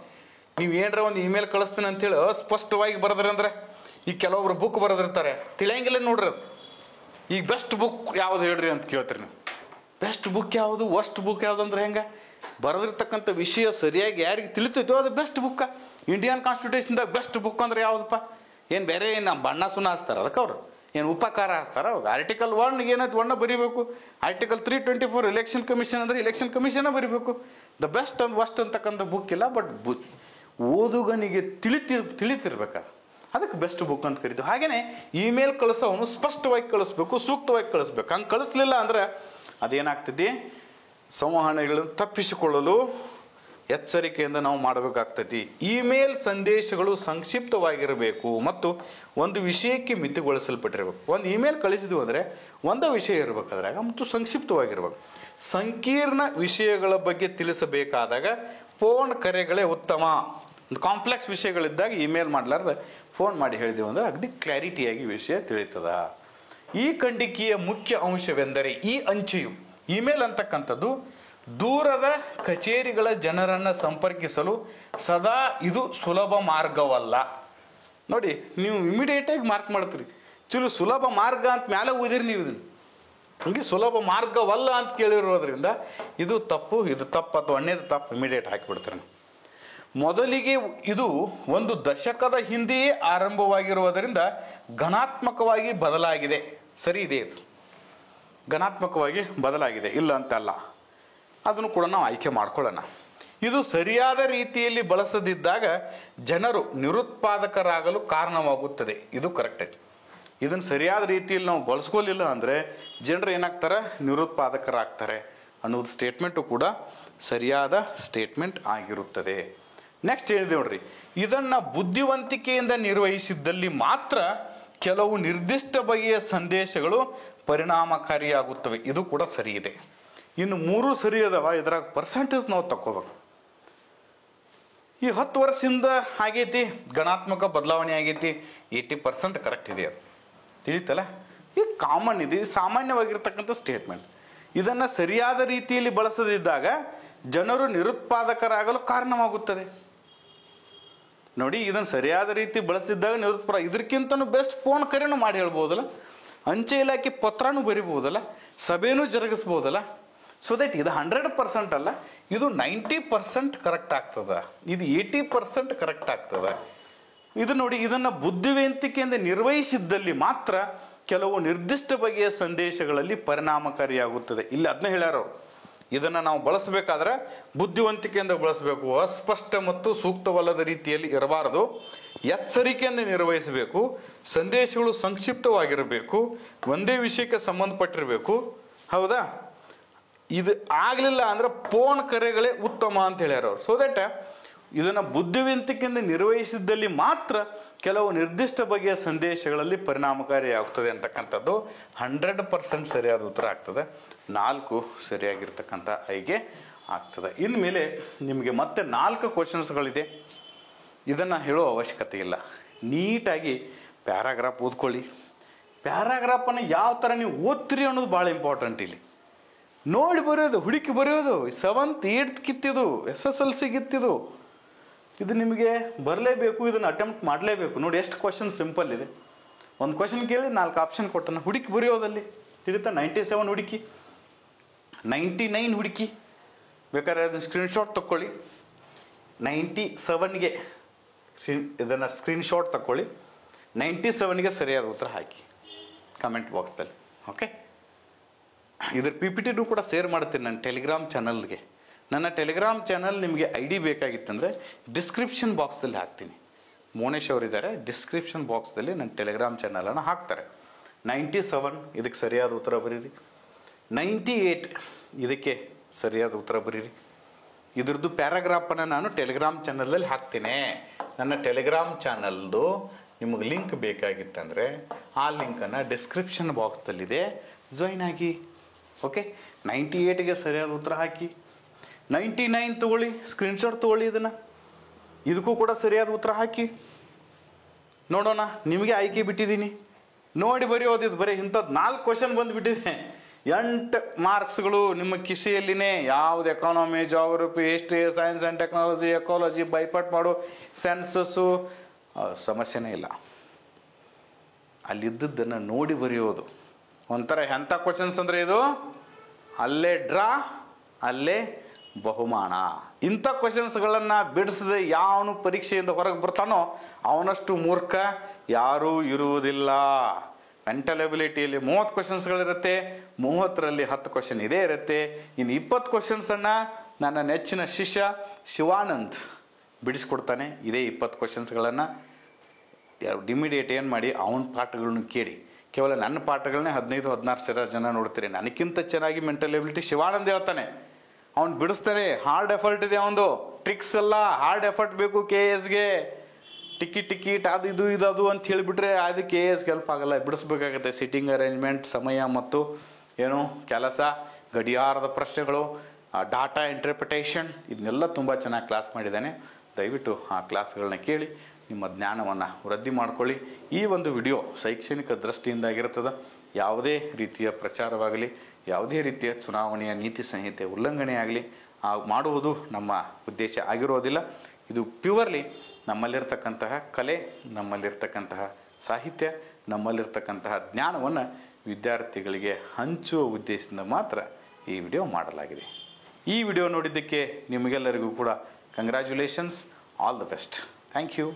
ನೀವು ಏನರ ಒಂದು ಇಮೇಲ್ ಕಳಿಸ್ತೀನಿ ಅಂತೇಳಿ ಅಸ್ಪಷ್ಟವಾಗಿ ಬರೆದ್ರಿ ಅಂದ್ರೆ, ಈಗ ಕೆಲವೊಬ್ರು ಬುಕ್ ಬರೆದಿರ್ತಾರೆ, ತಿಳಿಯಂಗಿಲ್ಲ ನೋಡ್ರಿ. ಅದು ಈಗ ಬೆಸ್ಟ್ ಬುಕ್ ಯಾವ್ದು ಹೇಳ್ರಿ ಅಂತ ಕೇಳ್ತೀರಿ ನೀವು. ಬೆಸ್ಟ್ ಬುಕ್ ಯಾವುದು, ವರ್ಸ್ಟ್ ಬುಕ್ ಯಾವುದು ಅಂದ್ರೆ ಹೆಂಗೆ? ಬರೆದಿರ್ತಕ್ಕಂಥ ವಿಷಯ ಸರಿಯಾಗಿ ಯಾರಿಗೆ ತಿಳಿತೈತೋ ಅದು ಬೆಸ್ಟ್ ಬುಕ್ಕ. ಇಂಡಿಯನ್ ಕಾನ್ಸ್ಟಿಟ್ಯೂಷನ್ದಾಗ ಬೆಸ್ಟ್ ಬುಕ್ ಅಂದ್ರೆ ಯಾವುದಪ್ಪ? ಏನು ಬೇರೆ ನಮ್ಮ ಬಣ್ಣ ಸುಣ್ಣ ಹಚ್ತಾರೆ ಅದಕ್ಕೆ ಅವರು? ಏನು ಉಪಕಾರ ಹಾಸ್ತಾರ? ಆರ್ಟಿಕಲ್ 1 ಏನೈತೆ 1 ಬರೀಬೇಕು. ಆರ್ಟಿಕಲ್ 324 ಎಲೆಕ್ಷನ್ ಕಮಿಷನ್ ಅಂದರೆ ಎಲೆಕ್ಷನ್ ಕಮಿಷನ್ ಬರೀಬೇಕು. ದ ಬೆಸ್ಟ್ ಅಂಡ್ ವರ್ಸ್ಟ್ ಅಂತಕ್ಕಂಥ ಬುಕ್ ಇಲ್ಲ, ಬಟ್ ಓದುಗನಿಗೆ ತಿಳಿತಿರ್ಬೇಕಾದ್ರೆ ಅದಕ್ಕೆ ಬೆಸ್ಟ್ ಬುಕ್ ಅಂತ ಕರಿತೀವಿ. ಹಾಗೆಯೇ ಇಮೇಲ್ ಕಳಿಸೋನು ಸ್ಪಷ್ಟವಾಗಿ ಕಳಿಸ್ಬೇಕು, ಸೂಕ್ತವಾಗಿ ಕಳಿಸ್ಬೇಕು. ಹಂಗೆ ಕಳಿಸ್ಲಿಲ್ಲ ಅಂದರೆ ಅದೇನಾಗ್ತದೆ, ಸಂವಹನಗಳನ್ನು ತಪ್ಪಿಸಿಕೊಳ್ಳಲು ಎಚ್ಚರಿಕೆಯಿಂದ ನಾವು ಮಾಡಬೇಕಾಗ್ತೈತಿ. ಇಮೇಲ್ ಸಂದೇಶಗಳು ಸಂಕ್ಷಿಪ್ತವಾಗಿರಬೇಕು ಮತ್ತು ಒಂದು ವಿಷಯಕ್ಕೆ ಮಿತಿಗೊಳಿಸಲ್ಪಟ್ಟಿರಬೇಕು. ಒಂದು ಇಮೇಲ್ ಕಳಿಸಿದ್ವಿ ಅಂದರೆ ಒಂದು ವಿಷಯ ಇರಬೇಕಾದ್ರಾಗ ಮತ್ತು ಸಂಕ್ಷಿಪ್ತವಾಗಿರ್ಬೇಕು. ಸಂಕೀರ್ಣ ವಿಷಯಗಳ ಬಗ್ಗೆ ತಿಳಿಸಬೇಕಾದಾಗ ಫೋನ್ ಕರೆಗಳೇ ಉತ್ತಮ. ಕಾಂಪ್ಲೆಕ್ಸ್ ವಿಷಯಗಳಿದ್ದಾಗ ಇಮೇಲ್ ಮಾಡಲಾರ್ದ ಫೋನ್ ಮಾಡಿ ಹೇಳಿದೆವು ಅಂದರೆ ಅಗದಿ ಕ್ಲಾರಿಟಿಯಾಗಿ ವಿಷಯ ತಿಳಿತದ. ಈ ಖಂಡಿಕೆಯ ಮುಖ್ಯ ಅಂಶವೆಂದರೆ ಈ ಅಂಚೆಯು ಇಮೇಲ್ ಅಂತಕ್ಕಂಥದ್ದು ದೂರದ ಕಚೇರಿಗಳ ಜನರನ್ನು ಸಂಪರ್ಕಿಸಲು ಸದಾ ಇದು ಸುಲಭ ಮಾರ್ಗವಲ್ಲ. ನೋಡಿ, ನೀವು ಇಮಿಡಿಯೇಟಾಗಿ ಮಾರ್ಕ್ ಮಾಡ್ತೀರಿ, ಸುಲಭ ಮಾರ್ಗ ಅಂತ ಮ್ಯಾಲೆ ಓದಿರಿ ನೀವು. ಇದನ್ನು ಹಂಗೆ ಸುಲಭ ಮಾರ್ಗವಲ್ಲ ಅಂತ ಕೇಳಿರೋದ್ರಿಂದ ಇದು ತಪ್ಪು ಅಥವಾ ಒಣ್ಣೆದು ತಪ್ಪು ಇಮಿಡಿಯೇಟ್ ಹಾಕಿಬಿಡ್ತಾರೆ. ಮೊದಲಿಗೆ ಇದು 1 ದಶಕದ ಹಿಂದೆಯೇ ಆರಂಭವಾಗಿರುವುದರಿಂದ ಘನಾತ್ಮಕವಾಗಿ ಬದಲಾಗಿದೆ. ಸರಿ ಇದೆ, ಇದು ಘನಾತ್ಮಕವಾಗಿ ಬದಲಾಗಿದೆ, ಇಲ್ಲ ಅಂತಲ್ಲ. ಅದನ್ನು ಕೂಡ ನಾವು ಆಯ್ಕೆ ಮಾಡ್ಕೊಳ್ಳೋಣ. ಇದು ಸರಿಯಾದ ರೀತಿಯಲ್ಲಿ ಬಳಸದಿದ್ದಾಗ ಜನರು ನಿರುತ್ಪಾದಕರಾಗಲು ಕಾರಣವಾಗುತ್ತದೆ. ಇದು ಕರೆಕ್ಟ್. ಇದನ್ನು ಸರಿಯಾದ ರೀತಿಯಲ್ಲಿ ನಾವು ಬಳಸ್ಕೊಳ್ಳಿಲ್ಲ ಅಂದರೆ ಜನರು ಏನಾಗ್ತಾರೆ, ನಿರುತ್ಪಾದಕರಾಗ್ತಾರೆ ಅನ್ನೋದು ಸ್ಟೇಟ್ಮೆಂಟು ಕೂಡ ಸರಿಯಾದ ಸ್ಟೇಟ್ಮೆಂಟ್ ಆಗಿರುತ್ತದೆ. ನೆಕ್ಸ್ಟ್ ಹೇಳಿದೆ ನೋಡ್ರಿ, ಇದನ್ನು ಬುದ್ಧಿವಂತಿಕೆಯಿಂದ ನಿರ್ವಹಿಸಿದ್ದಲ್ಲಿ ಮಾತ್ರ ಕೆಲವು ನಿರ್ದಿಷ್ಟ ಬಗೆಯ ಸಂದೇಶಗಳು ಪರಿಣಾಮಕಾರಿಯಾಗುತ್ತವೆ. ಇದು ಕೂಡ ಸರಿ ಇದೆ. ಇನ್ನು 3 ಸರಿ ಅದಾವ. ಇದ್ರಾಗ ಪರ್ಸೆಂಟೇಜ್ ನಾವು ತಕ್ಕೋಬೇಕು. ಈ 10 ವರ್ಷದಿಂದ ಆಗೈತಿ, ಗಣಾತ್ಮಕ ಬದಲಾವಣೆ ಆಗೈತಿ, 80% ಕರೆಕ್ಟ್ ಇದೆ. ಅದು ತಿಳಿತಲ್ಲ, ಈ ಕಾಮನ್ ಇದೆ, ಸಾಮಾನ್ಯವಾಗಿರ್ತಕ್ಕಂಥ ಸ್ಟೇಟ್ಮೆಂಟ್. ಇದನ್ನು ಸರಿಯಾದ ರೀತಿಯಲ್ಲಿ ಬಳಸದಿದ್ದಾಗ ಜನರು ನಿರುತ್ಪಾದಕರಾಗಲು ಕಾರಣವಾಗುತ್ತದೆ. ನೋಡಿ, ಇದನ್ನು ಸರಿಯಾದ ರೀತಿ ಬಳಸಿದ್ದಾಗ ಇದಕ್ಕಿಂತನೂ ಬೆಸ್ಟ್ ಫೋನ್ ಕರೆನೂ ಮಾಡಿ ಹೇಳ್ಬೋದಲ್ಲ, ಅಂಚೆ ಇಲಾಖೆ ಪತ್ರನೂ ಬರಿಬೋದಲ್ಲ, ಸಭೆನೂ ಜರುಗಿಸ್ಬೋದಲ್ಲ. ಸೊ ದಟ್ ಇದು 100% ಅಲ್ಲ, ಇದು 90% ಕರೆಕ್ಟ್ ಆಗ್ತದ, ಇದು 80% ಕರೆಕ್ಟ್ ಆಗ್ತದ. ಇದು ನೋಡಿ, ಇದನ್ನು ಬುದ್ಧಿವಂತಿಕೆಯಿಂದ ನಿರ್ವಹಿಸಿದ್ದಲ್ಲಿ ಮಾತ್ರ ಕೆಲವು ನಿರ್ದಿಷ್ಟ ಬಗೆಯ ಸಂದೇಶಗಳಲ್ಲಿ ಪರಿಣಾಮಕಾರಿಯಾಗುತ್ತದೆ. ಇಲ್ಲಿ ಅದನ್ನ ಹೇಳ್ಯಾರ. ಇದನ್ನು ನಾವು ಬಳಸಬೇಕಾದ್ರೆ ಬುದ್ಧಿವಂತಿಕೆಯಿಂದ ಬಳಸಬೇಕು, ಅಸ್ಪಷ್ಟ ಮತ್ತು ಸೂಕ್ತವಲ್ಲದ ರೀತಿಯಲ್ಲಿ ಇರಬಾರದು, ಎಚ್ಚರಿಕೆಯಿಂದ ನಿರ್ವಹಿಸಬೇಕು, ಸಂದೇಶಗಳು ಸಂಕ್ಷಿಪ್ತವಾಗಿರಬೇಕು, ಒಂದೇ ವಿಷಯಕ್ಕೆ ಸಂಬಂಧಪಟ್ಟಿರಬೇಕು. ಹೌದಾ? ಇದು ಆಗಲಿಲ್ಲ ಅಂದ್ರೆ ಫೋನ್ ಕರೆಗಳೇ ಉತ್ತಮ ಅಂತ ಹೇಳ್ಯಾರ ಅವ್ರು. ಸೊ ದಟ್ ಇದನ್ನು ಬುದ್ಧಿವಂತಿಕೆಯಿಂದ ನಿರ್ವಹಿಸಿದ್ದಲ್ಲಿ ಮಾತ್ರ ಕೆಲವು ನಿರ್ದಿಷ್ಟ ಬಗೆಯ ಸಂದೇಶಗಳಲ್ಲಿ ಪರಿಣಾಮಕಾರಿಯಾಗ್ತದೆ ಅಂತಕ್ಕಂಥದ್ದು 100% ಸರಿಯಾದ ಉತ್ತರ ಆಗ್ತದೆ. 4 ಸರಿಯಾಗಿರ್ತಕ್ಕಂಥ ಆಯ್ಕೆ ಆಗ್ತದೆ. ಇನ್ಮೇಲೆ ನಿಮಗೆ ಮತ್ತೆ 4 ಕ್ವಶನ್ಸ್ಗಳಿದೆ. ಇದನ್ನು ಹೇಳೋ ಅವಶ್ಯಕತೆ ಇಲ್ಲ. ನೀಟಾಗಿ ಪ್ಯಾರಾಗ್ರಾಫ್ ಓದ್ಕೊಳ್ಳಿ. ಪ್ಯಾರಾಗ್ರಾಫನ್ನು ಯಾವ ಥರ ನೀವು ಓದ್ತೀರಿ ಅನ್ನೋದು ಭಾಳ ಇಂಪಾರ್ಟೆಂಟ್. ಇಲ್ಲಿ ನೋಡಿ ಬರೆಯೋದು, ಹುಡುಕಿ ಬರೆಯೋದು. 7th 8th ಕಿತ್ತಿದು, SSLC ಗಿತ್ತಿದು, ಇದು ನಿಮಗೆ ಬರಲೇಬೇಕು. ಇದನ್ನು ಅಟೆಂಪ್ಟ್ ಮಾಡಲೇಬೇಕು. ನೋಡಿ ಎಷ್ಟು ಕ್ವಶನ್ ಸಿಂಪಲ್ ಇದೆ. ಒಂದು ಕ್ವಶನ್ ಕೇಳಿ 4 ಆಪ್ಷನ್ ಕೊಟ್ಟನ, ಹುಡುಕಿ ಬರೆಯೋದಲ್ಲಿ ತಿಳಿತಾ. 97 ಹುಡುಕಿ, 99 ಹುಡುಕಿ, ಬೇಕಾದ್ರೆ ಅದನ್ನು ಸ್ಕ್ರೀನ್ಶಾಟ್ ತಗೊಳ್ಳಿ. 97ಗೆ ಇದನ್ನು ಸ್ಕ್ರೀನ್ಶಾಟ್ ತಗೊಳ್ಳಿ, 97ಗೆ ಸರಿಯಾದ ಉತ್ತರ ಹಾಕಿ ಕಮೆಂಟ್ ಬಾಕ್ಸ್ದಲ್ಲಿ. ಓಕೆ, ಇದ್ರ PPTನೂ ಕೂಡ ಶೇರ್ ಮಾಡ್ತೀನಿ ನನ್ನ ಟೆಲಿಗ್ರಾಮ್ ಚಾನಲ್ಗೆ. ನನ್ನ ಟೆಲಿಗ್ರಾಮ್ ಚಾನಲ್ ನಿಮಗೆ ID ಬೇಕಾಗಿತ್ತಂದರೆ ಡಿಸ್ಕ್ರಿಪ್ಷನ್ ಬಾಕ್ಸ್ದಲ್ಲಿ ಹಾಕ್ತೀನಿ. ಮೋನೇಶ್ ಅವರಿದ್ದಾರೆ, ಡಿಸ್ಕ್ರಿಪ್ಷನ್ ಬಾಕ್ಸ್ದಲ್ಲಿ ನನ್ನ ಟೆಲಿಗ್ರಾಮ್ ಚಾನಲನ್ನು ಹಾಕ್ತಾರೆ. 97 ಇದಕ್ಕೆ ಸರಿಯಾದ ಉತ್ತರ ಬರೀರಿ. 98 ಇದಕ್ಕೆ ಸರಿಯಾದ ಉತ್ತರ ಬರೀರಿ. ಇದ್ರದ್ದು ಪ್ಯಾರಾಗ್ರಾಫನ್ನು ನಾನು ಟೆಲಿಗ್ರಾಮ್ ಚಾನಲಲ್ಲಿ ಹಾಕ್ತೀನಿ. ನನ್ನ ಟೆಲಿಗ್ರಾಮ್ ಚಾನಲ್ದು ನಿಮಗೆ ಲಿಂಕ್ ಬೇಕಾಗಿತ್ತಂದರೆ ಆ ಲಿಂಕನ್ನು ಡಿಸ್ಕ್ರಿಪ್ಷನ್ ಬಾಕ್ಸ್ದಲ್ಲಿದೆ, ಜಾಯಿನ್ ಆಗಿ. ಓಕೆ, 98ಗೆ ಸರಿಯಾದ ಉತ್ತರ ಹಾಕಿ. 99 ತಗೊಳ್ಳಿ, ಸ್ಕ್ರೀನ್ಶಾಟ್ ತಗೊಳ್ಳಿ. ಇದಕ್ಕೂ ಕೂಡ ಸರಿಯಾದ ಉತ್ತರ ಹಾಕಿ ನೋಡೋಣ. ನಿಮಗೆ ಆಯ್ಕೆ ಬಿಟ್ಟಿದ್ದೀನಿ, ನೋಡಿ ಬರೆಯೋದಿದ್ದು. ಬರೀ ಇಂಥದ್ದು 4 ಕ್ವಶನ್ ಬಂದುಬಿಟ್ಟಿದೆ. 8 ಮಾರ್ಕ್ಸ್ಗಳು ನಿಮ್ಮ ಕಿಸೆಯಲ್ಲಿನೇ. ಯಾವುದು economy, geography, history, science and technology, ecology ಬೈಪಾಟ್ ಮಾಡು, ಸೆನ್ಸಸ್ಸು ಸಮಸ್ಯೆನೇ ಇಲ್ಲ. ಅಲ್ಲಿದ್ದದ್ದನ್ನು ನೋಡಿ ಬರೆಯೋದು ಒಂಥರ ಎಂಥ ಕ್ವಶನ್ಸ್ ಅಂದರೆ ಇದು ಅಲ್ಲೇ ಡ್ರಾ ಅಲ್ಲೇ ಬಹುಮಾನ. ಇಂಥ ಕ್ವಶನ್ಸ್ಗಳನ್ನು ಬಿಡಿಸದೆ ಯಾವನು ಪರೀಕ್ಷೆಯಿಂದ ಹೊರಗೆ ಬರ್ತಾನೋ ಅವನಷ್ಟು ಮೂರ್ಖ ಯಾರೂ ಇರುವುದಿಲ್ಲ. ಮೆಂಟಲ್ ಎಬಿಲಿಟಿಯಲ್ಲಿ 30 ಕ್ವಶನ್ಸ್ಗಳಿರುತ್ತೆ, 30ರಲ್ಲಿ 10 ಕ್ವಶನ್ ಇದೇ ಇರುತ್ತೆ. ಇನ್ನು 20 ಕ್ವಶನ್ಸನ್ನು ನನ್ನ ನೆಚ್ಚಿನ ಶಿಷ್ಯ ಶಿವಾನಂದ್ ಬಿಡಿಸ್ಕೊಡ್ತಾನೆ. ಇದೇ 20 ಕ್ವಶನ್ಸ್ಗಳನ್ನು ಇಮಿಡಿಯೇಟ್ ಏನು ಮಾಡಿ ಅವನ ಪಾಠಗಳನ್ನು ಕೇಳಿ. ಕೇವಲ ನನ್ನ ಪಾಠಗಳನ್ನೇ 15-16 ಜನ ನೋಡ್ತೀರಿ. ನನಗಿಂತ ಚೆನ್ನಾಗಿ ಮೆಂಟಲ್ ಎಬಿಲಿಟಿ ಶಿವಾನಂದ್ ಹೇಳ್ತಾನೆ. ಅವ್ನು ಬಿಡಿಸ್ತಾನೆ. ಹಾರ್ಡ್ ಎಫರ್ಟ್ ಇದೆ ಅವನದು, ಟ್ರಿಕ್ಸ್ ಅಲ್ಲ, ಹಾರ್ಡ್ ಎಫರ್ಟ್ ಬೇಕು. KSಗೆ ಟಿಕೆಟ್ ಅದು ಇದು ಅಂತ ಹೇಳಿಬಿಟ್ರೆ ಅದು KSಗೆ ಹೆಲ್ಪ್ ಆಗಲ್ಲ. ಬಿಡಿಸ್ಬೇಕಾಗತ್ತೆ. ಸಿಟ್ಟಿಂಗ್ ಅರೇಂಜ್ಮೆಂಟ್, ಸಮಯ ಮತ್ತು ಏನು ಕೆಲಸ, ಗಡಿಯಾರದ ಪ್ರಶ್ನೆಗಳು, ಡಾಟಾ ಇಂಟರ್ಪ್ರಿಟೇಷನ್, ಇದನ್ನೆಲ್ಲ ತುಂಬ ಚೆನ್ನಾಗಿ ಕ್ಲಾಸ್ ಮಾಡಿದ್ದಾನೆ. ದಯವಿಟ್ಟು ಆ ಕ್ಲಾಸ್ಗಳನ್ನ ಕೇಳಿ ನಿಮ್ಮ ಜ್ಞಾನವನ್ನು ವೃದ್ಧಿ ಮಾಡಿಕೊಳ್ಳಿ. ಈ ಒಂದು ವಿಡಿಯೋ ಶೈಕ್ಷಣಿಕ ದೃಷ್ಟಿಯಿಂದಾಗಿರ್ತದೆ. ಯಾವುದೇ ರೀತಿಯ ಪ್ರಚಾರವಾಗಲಿ, ಯಾವುದೇ ರೀತಿಯ ಚುನಾವಣೆಯ ನೀತಿ ಸಂಹಿತೆ ಉಲ್ಲಂಘನೆ ಆಗಲಿ ಮಾಡುವುದು ನಮ್ಮ ಉದ್ದೇಶ ಆಗಿರೋದಿಲ್ಲ. ಇದು ಪ್ಯೂರ್ಲಿ ನಮ್ಮಲ್ಲಿರ್ತಕ್ಕಂತಹ ಕಲೆ, ನಮ್ಮಲ್ಲಿರ್ತಕ್ಕಂತಹ ಸಾಹಿತ್ಯ, ನಮ್ಮಲ್ಲಿರ್ತಕ್ಕಂತಹ ಜ್ಞಾನವನ್ನು ವಿದ್ಯಾರ್ಥಿಗಳಿಗೆ ಹಂಚುವ ಉದ್ದೇಶದಿಂದ ಮಾತ್ರ ಈ ವಿಡಿಯೋ ಮಾಡಲಾಗಿದೆ. ಈ ವಿಡಿಯೋ ನೋಡಿದ್ದಕ್ಕೆ ನಿಮಗೆಲ್ಲರಿಗೂ ಕೂಡ congratulations, all the best. Thank you.